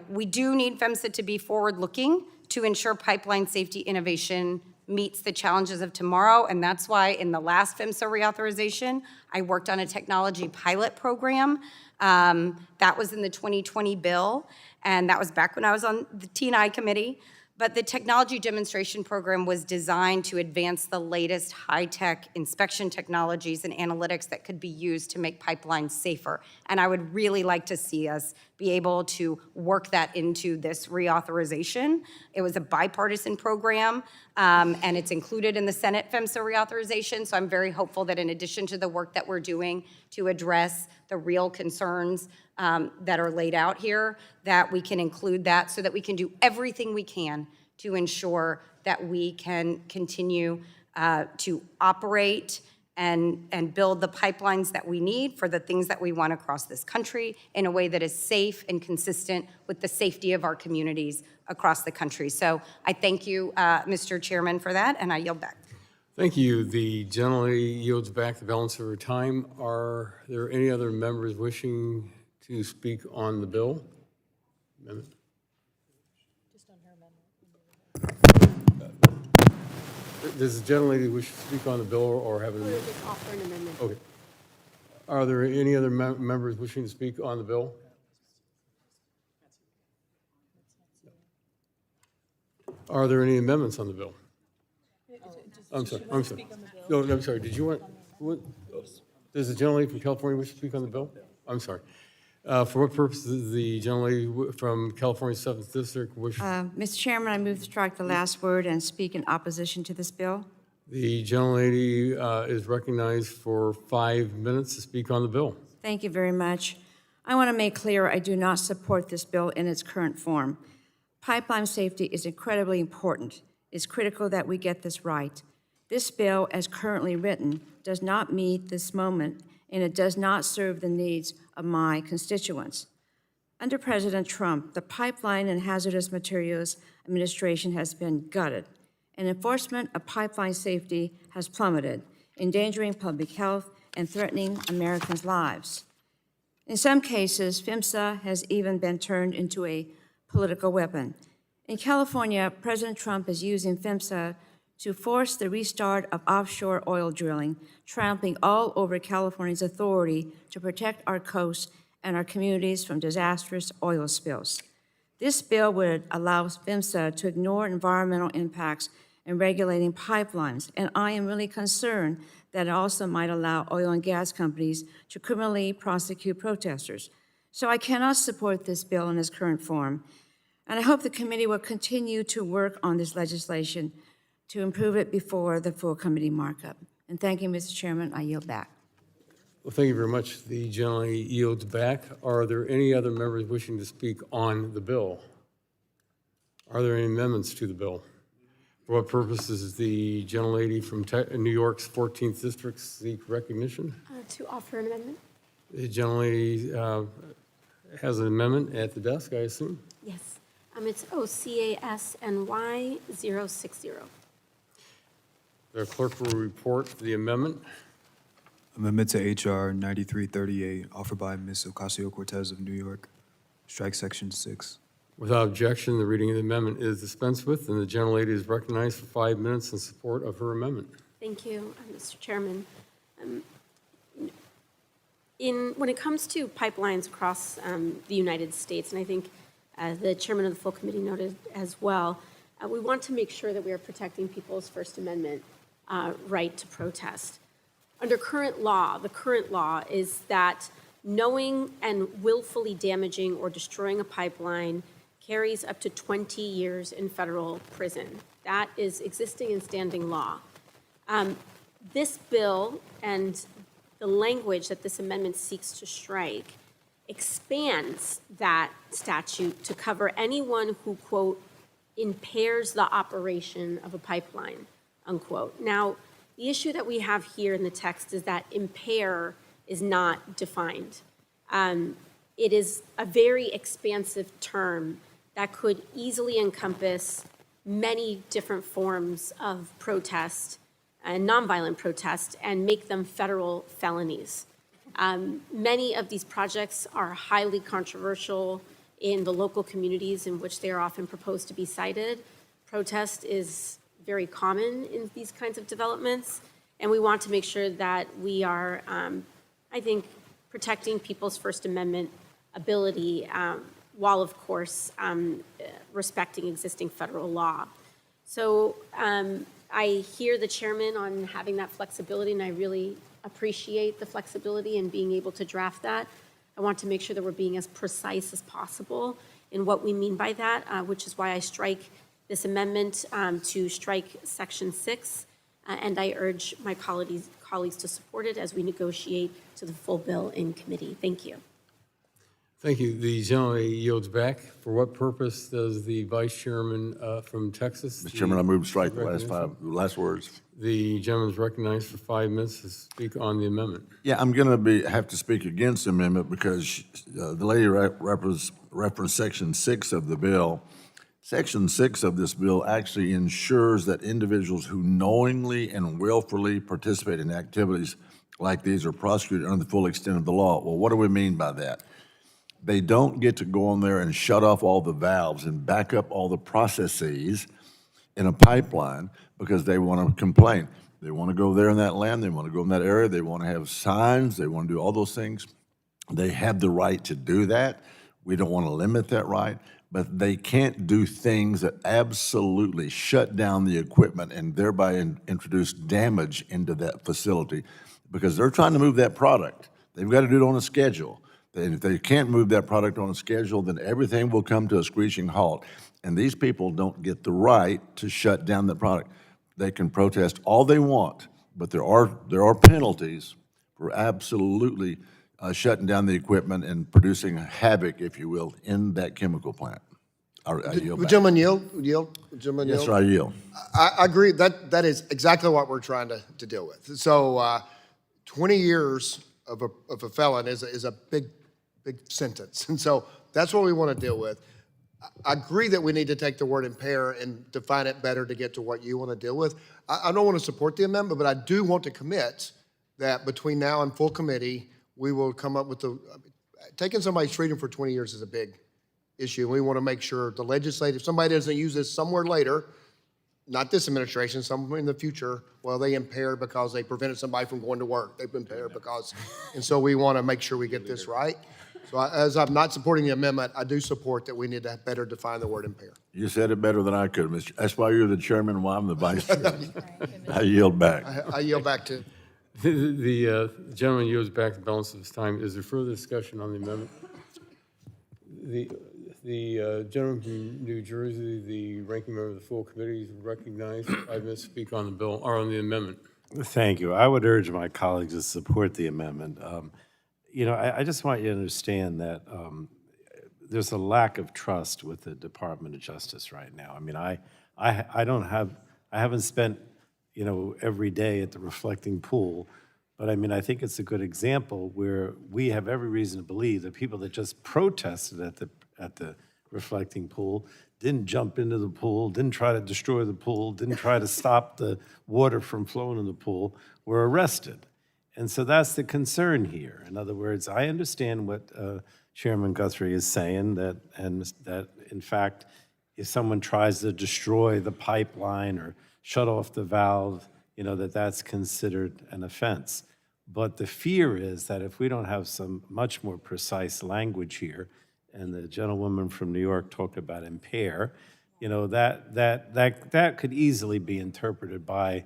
we do need PHMSA to be forward-looking to ensure pipeline safety innovation meets the challenges of tomorrow, and that's why in the last PHMSA reauthorization, I worked on a technology pilot program. That was in the 2020 bill, and that was back when I was on the T&I committee. But the technology demonstration program was designed to advance the latest high-tech inspection technologies and analytics that could be used to make pipelines safer. And I would really like to see us be able to work that into this reauthorization. It was a bipartisan program, and it's included in the Senate PHMSA reauthorization. So I'm very hopeful that in addition to the work that we're doing to address the real concerns that are laid out here, that we can include that so that we can do everything we can to ensure that we can continue to operate and build the pipelines that we need for the things that we want across this country in a way that is safe and consistent with the safety of our communities across the country. So I thank you, Mr. Chairman, for that, and I yield back.
Thank you. The gentlelady yields back the balance of her time. Are there any other members wishing to speak on the bill? Amendment?
Just on her amendment.
Does the gentlelady wish to speak on the bill or have an amendment?
Just offer an amendment.
Okay. Are there any other members wishing to speak on the bill? Are there any amendments on the bill? I'm sorry. No, I'm sorry. Did you want, does the gentlelady from California wish to speak on the bill? I'm sorry. For what purpose does the gentlelady from California's 7th District wish?
Mr. Chairman, I move to strike the last word and speak in opposition to this bill.
The gentlelady is recognized for 5 minutes to speak on the bill.
Thank you very much. I want to make clear I do not support this bill in its current form. Pipeline safety is incredibly important. It's critical that we get this right. This bill, as currently written, does not meet this moment, and it does not serve the needs of my constituents. Under President Trump, the Pipeline and Hazardous Materials Administration has been gutted, and enforcement of pipeline safety has plummeted, endangering public health and threatening Americans' lives. In some cases, PHMSA has even been turned into a political weapon. In California, President Trump is using PHMSA to force the restart of offshore oil drilling, trampling all over California's authority to protect our coasts and our communities from disastrous oil spills. This bill would allow PHMSA to ignore environmental impacts in regulating pipelines, and I am really concerned that it also might allow oil and gas companies to criminally prosecute protesters. So I cannot support this bill in its current form, and I hope the committee will continue to work on this legislation to improve it before the full committee markup. And thank you, Mr. Chairman. I yield back.
Well, thank you very much. The gentlelady yields back. Are there any other members wishing to speak on the bill? Are there any amendments to the bill? For what purpose does the gentlelady from New York's 14th District seek recognition?
To offer an amendment?
The gentlelady has an amendment at the desk, I assume?
Yes. It's OCASNY 060.
The clerk will report the amendment.
Amendment to H.R. 9338, offered by Ms. Ocasio-Cortez of New York. Strike Section 6.
Without objection, the reading of the amendment is dispensed with, and the gentlelady is recognized for 5 minutes in support of her amendment.
Thank you, Mr. Chairman. When it comes to pipelines across the United States, and I think the chairman of the full committee noted as well, we want to make sure that we are protecting people's First Amendment right to protest. Under current law, the current law is that knowing and willfully damaging or destroying a pipeline carries up to 20 years in federal prison. That is existing and standing law. This bill and the language that this amendment seeks to strike expands that statute to cover anyone who, quote, impairs the operation of a pipeline, unquote. Now, the issue that we have here in the text is that impair is not defined. It is a very expansive term
that could easily encompass many different forms of protest and nonviolent protest and make them federal felonies. Many of these projects are highly controversial in the local communities in which they are often proposed to be cited. Protest is very common in these kinds of developments, and we want to make sure that we are, I think, protecting people's First Amendment ability while, of course, respecting existing federal law. So I hear the chairman on having that flexibility, and I really appreciate the flexibility in being able to draft that. I want to make sure that we're being as precise as possible in what we mean by that, which is why I strike this amendment to strike Section 6, and I urge my colleagues to support it as we negotiate to the full bill in committee. Thank you.
Thank you. The gentleman yields back. For what purpose does the vice chairman from Texas?
Mr. Chairman, I move to strike the last words.
The gentleman is recognized for 5 minutes to speak on the amendment.
Yeah, I'm going to have to speak against the amendment because the lady referenced Section 6 of the bill. Section 6 of this bill actually ensures that individuals who knowingly and willfully participate in activities like these are prosecuted under the full extent of the law. Well, what do we mean by that? They don't get to go on there and shut off all the valves and back up all the processes in a pipeline because they want to complain. They want to go there in that land, they want to go in that area, they want to have signs, they want to do all those things. They have the right to do that. We don't want to limit that right, but they can't do things that absolutely shut down the equipment and thereby introduce damage into that facility because they're trying to move that product. They've got to do it on a schedule. And if they can't move that product on a schedule, then everything will come to a screeching halt. And these people don't get the right to shut down the product. They can protest all they want, but there are penalties for absolutely shutting down the equipment and producing havoc, if you will, in that chemical plant. I yield back.
Gentleman yield? Gentleman
Yes,
yield?
sir, I yield.
I agree. That is exactly what we're trying to deal with. So 20 years of a felon is a big sentence. And so that's what we want to deal with. I agree that we need to take the word impair and define it better to get to what you want to deal with. I don't want to support the amendment, but I do want to commit that between now and full committee, we will come up with taking somebody's freedom for 20 years is a big issue. We want to make sure the legislative, somebody doesn't use this somewhere later, not this administration, somewhere in the future, well, they impaired because they prevented somebody from going to work. They've been impaired because, and so we want to make sure we get this right. So as I'm not supporting the amendment, I do support that we need to better define the word impair.
You said it better than I could, Mr. That's why you're the chairman and why I'm the vice chairman. I yield back.
I yield back to.
The gentleman yields back the balance of his time. Is there further discussion on the amendment? The gentleman from New Jersey, the ranking member of the full committee, is recognized. 5 minutes to speak on the bill or on the amendment.
Thank you. I would urge my colleagues to support the amendment. You know, I just want you to understand that there's a lack of trust with the Department of Justice right now. I mean, I haven't spent, you know, every day at the reflecting pool, but I mean, I think it's a good example where we have every reason to believe that people that just protested at the reflecting pool didn't jump into the pool, didn't try to destroy the pool, didn't try to stop the water from flowing in the pool, were arrested. And so that's the concern here. In other words, I understand what Chairman Guthrie is saying, that in fact, if someone tries to destroy the pipeline or shut off the valve, you know, that's considered an offense. But the fear is that if we don't have some much more precise language here, and the gentlewoman from New York talked about impair, you know, that could easily be interpreted by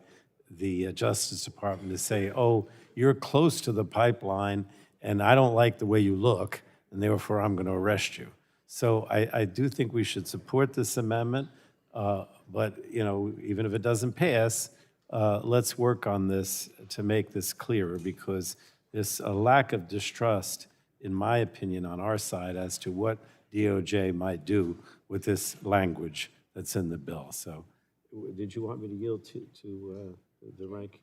the Justice Department to say, oh, you're close to the pipeline, and I don't like the way you look, and therefore I'm going to arrest you. So I do think we should support this amendment, but, you know, even if it doesn't pass, let's work on this to make this clearer, because there's a lack of distrust, in my opinion, on our side as to what DOJ might do with this language that's in the bill. So did you want me to yield to the rank?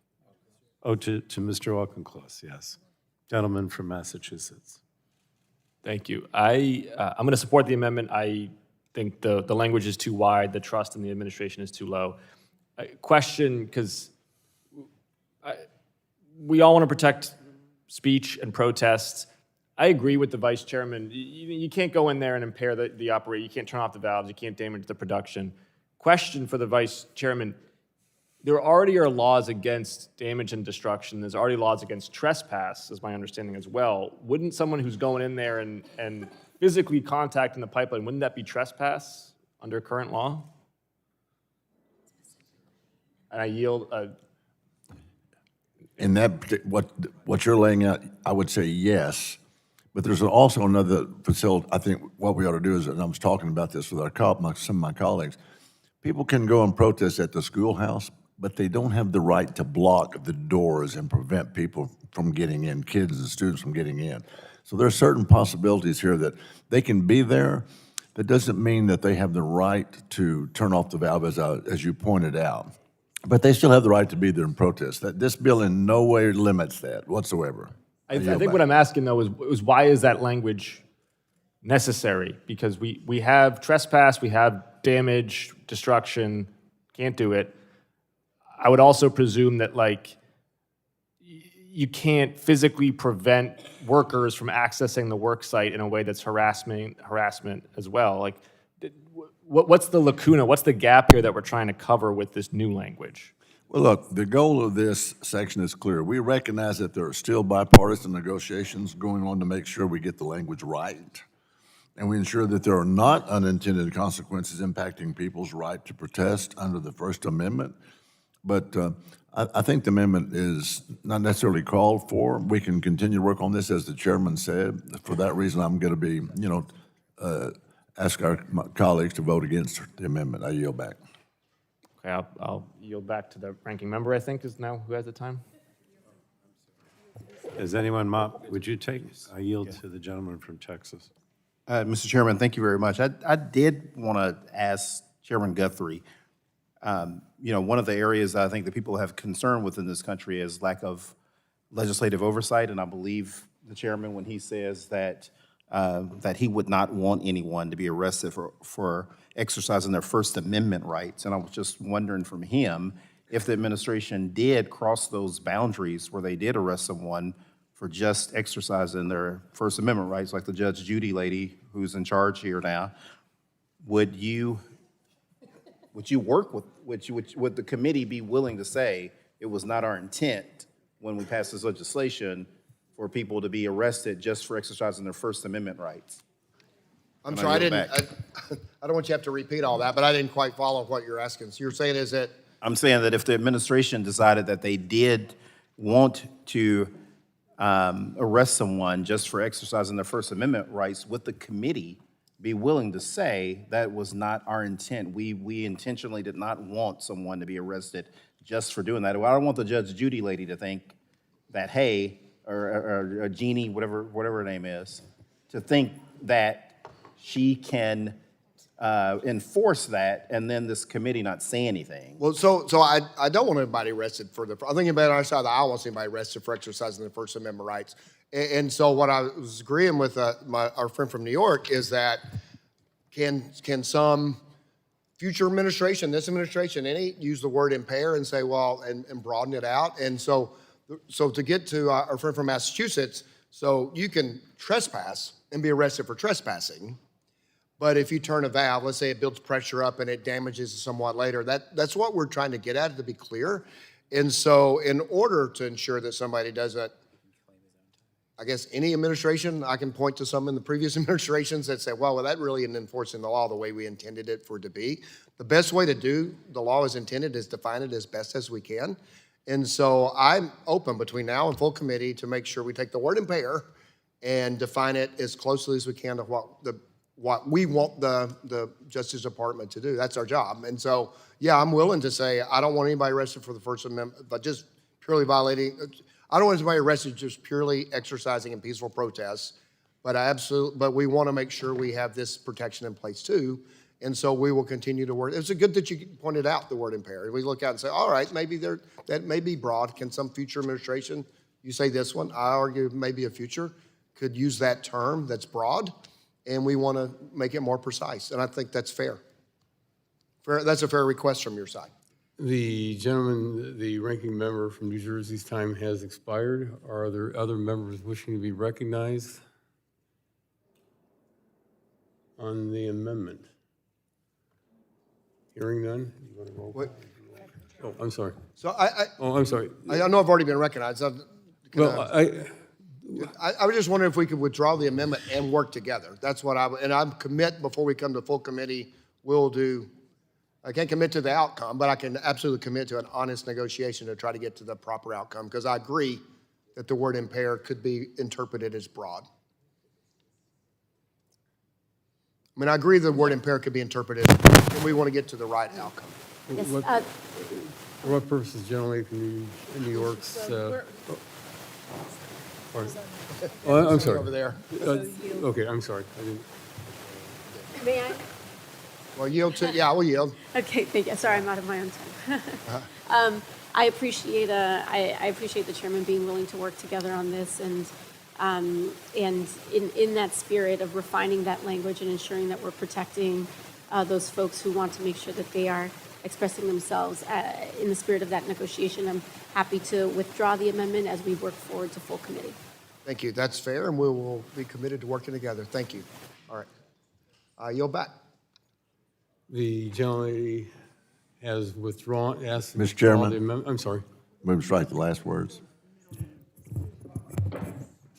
Oh, to Mr. Auchincloss, yes. Gentleman from Massachusetts.
Thank you. I'm going to support the amendment. I
think the language is too wide, the trust in the administration is too low. Question, because we all want to protect speech and protests. I agree with the vice chairman. You can't go in there and impair the operation. You can't turn off the valves. You can't damage the production. Question for the vice chairman. There already are laws against damage and destruction. There's already laws against trespass, is my understanding as well. Wouldn't someone who's going in there and physically contacting the pipeline, wouldn't that be trespass under current law? And I yield.
In that, what you're laying out, I would say yes, but there's also another facility. I think what we ought to do is, and I was talking about this with some of my colleagues, people can go and protest at the schoolhouse, but they don't have the right to block the doors and prevent people from getting in, kids and students from getting in. So there are certain possibilities here that they can be there. That doesn't mean that they have the right to turn off the valve, as you pointed out. But they still have the right to be there and protest. That this bill in no way limits that whatsoever.
I think what I'm asking, though, is why is that language necessary? Because we have trespass, we have damage, destruction, can't do it. I would also presume that, like, you can't physically prevent workers from accessing the work site in a way that's harassment as well. Like, what's the lacuna? What's the gap here that we're trying to cover with this new language?
Well, look, the goal of this section is clear. We recognize that there are still bipartisan negotiations going on to make sure we get the language right. And we ensure that there are not unintended consequences impacting people's right to protest under the First Amendment. But I think the amendment is not necessarily called for. We can continue to work on this, as the chairman said. For that reason, I'm going to be, ask my colleagues to vote against the amendment. I yield back.
Okay, I'll yield back to the ranking member, I think, is now who has the time.
Is anyone, would you take, I yield to the gentleman from Texas.
Mr. Chairman, thank you very much. I did want to ask Chairman Guthrie, one of the areas that I think that people have concern with in this country is lack of legislative oversight, and I believe the chairman when he says that that he would not want anyone to be arrested for exercising their First Amendment rights. And I was just wondering from him if the administration did cross those boundaries where they did arrest someone for just exercising their First Amendment rights, like the Judge Judy lady who's in charge here now. Would you work with, would the committee be willing to say it was not our intent when we passed this legislation for people to be arrested just for exercising their First Amendment rights?
I'm sorry, I don't want you to have to repeat all that, but I didn't quite follow what you're asking. So you're saying is that?
I'm saying that if the administration decided that they did want to arrest someone just for exercising their First Amendment rights, would the committee be willing to say that was not our intent? We intentionally did not want someone to be arrested just for doing that. I don't want the Judge Judy lady to think that, hey, or Jeannie, whatever her name is, to think that she can enforce that and then this committee not say anything.
Well, so I don't want anybody arrested I think anybody on our side of the aisle wants anybody arrested for exercising their First Amendment rights. And so what I was agreeing with our friend from New York is that can some future administration, this administration, any, use the word impair and say, well, and broaden it out. And so to get to our friend from Massachusetts, so you can trespass and be arrested for trespassing, but if you turn a valve, let's say it builds pressure up and it damages somewhat later, that's what we're trying to get at, to be clear. And so in order to ensure that somebody doesn't, I guess any administration, I can point to some in the previous administrations that say, well, that really isn't enforcing the law the way we intended it for it to be. The best way to do the law as intended is define it as best as we can. And so I'm open between now and full committee to make sure we take the word impair and define it as closely as we can to what we want the Justice Department to do. That's our job. And so, yeah, I'm willing to say I don't want anybody arrested for the First Amendment, but just purely violating. I don't want anybody arrested just purely exercising in peaceful protests, but we want to make sure we have this protection in place too. And so we will continue to work. It's good that you pointed out the word impair. We look out and say, all right, maybe that may be broad. Can some future administration, you say this one, I argue maybe a future, could use that term that's broad and we want to make it more precise, and I think that's fair. That's a fair request from your side.
The gentleman, the ranking member from New Jersey's time has expired. Are there other members wishing to be recognized on the amendment? Hearing none? You want to roll?
What-
Oh, I'm sorry.
So
I'm sorry.
I know I've already been recognized.
Well,
I was just wondering if we could withdraw the amendment and work together. That's what I'm commit before we come to full committee, we'll do, I can't commit to the outcome, but I can absolutely commit to an honest negotiation to try to get to the proper outcome, because I agree that the word impair could be interpreted as broad. I mean, I agree the word impair could be interpreted, and we want to get to the right outcome.
For what purposes, generally, from New York's, I'm sorry.
Over there.
Okay, I'm sorry. I didn't.
May I?
Well, yield to, yeah, we'll yield.
Okay, thank you. Sorry, I'm out of my own time. I appreciate the chairman being willing to work together on this, and in that spirit of refining that language and ensuring that we're protecting those folks who want to make sure that they are expressing themselves in the spirit of that negotiation. I'm happy to withdraw the amendment as we work forward to full committee.
Thank you. That's fair, and we will be committed to working together. Thank you. All right. Yield back.
The gentleman has withdrawn, asked.
Mr. Chairman.
the amendment. I'm sorry.
Move to strike the last words.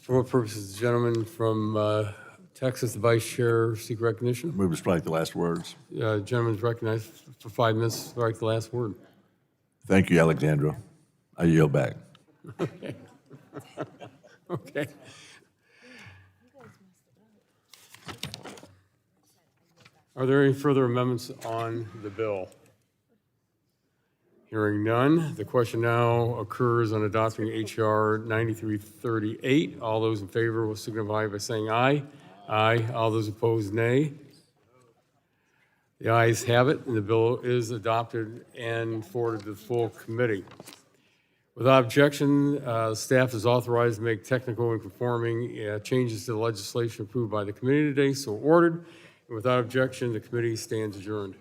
For what purposes, the gentleman from Texas, the vice chair, seek recognition?
Move to strike the last words.
Gentleman's recognized for 5 minutes, strike the last word.
Thank you, Alexandra. I yield back.
Okay. Okay. Are there any further amendments on the bill? Hearing none, the question now occurs on adopting H.R. 9338. All those in favor will signify by saying aye. Aye. All those opposed, nay. The ayes have it, and the bill is adopted and forwarded to the full committee. Without objection, staff is authorized to make technical and conforming changes to the legislation approved by the committee today, so ordered. And without objection, the committee stands adjourned.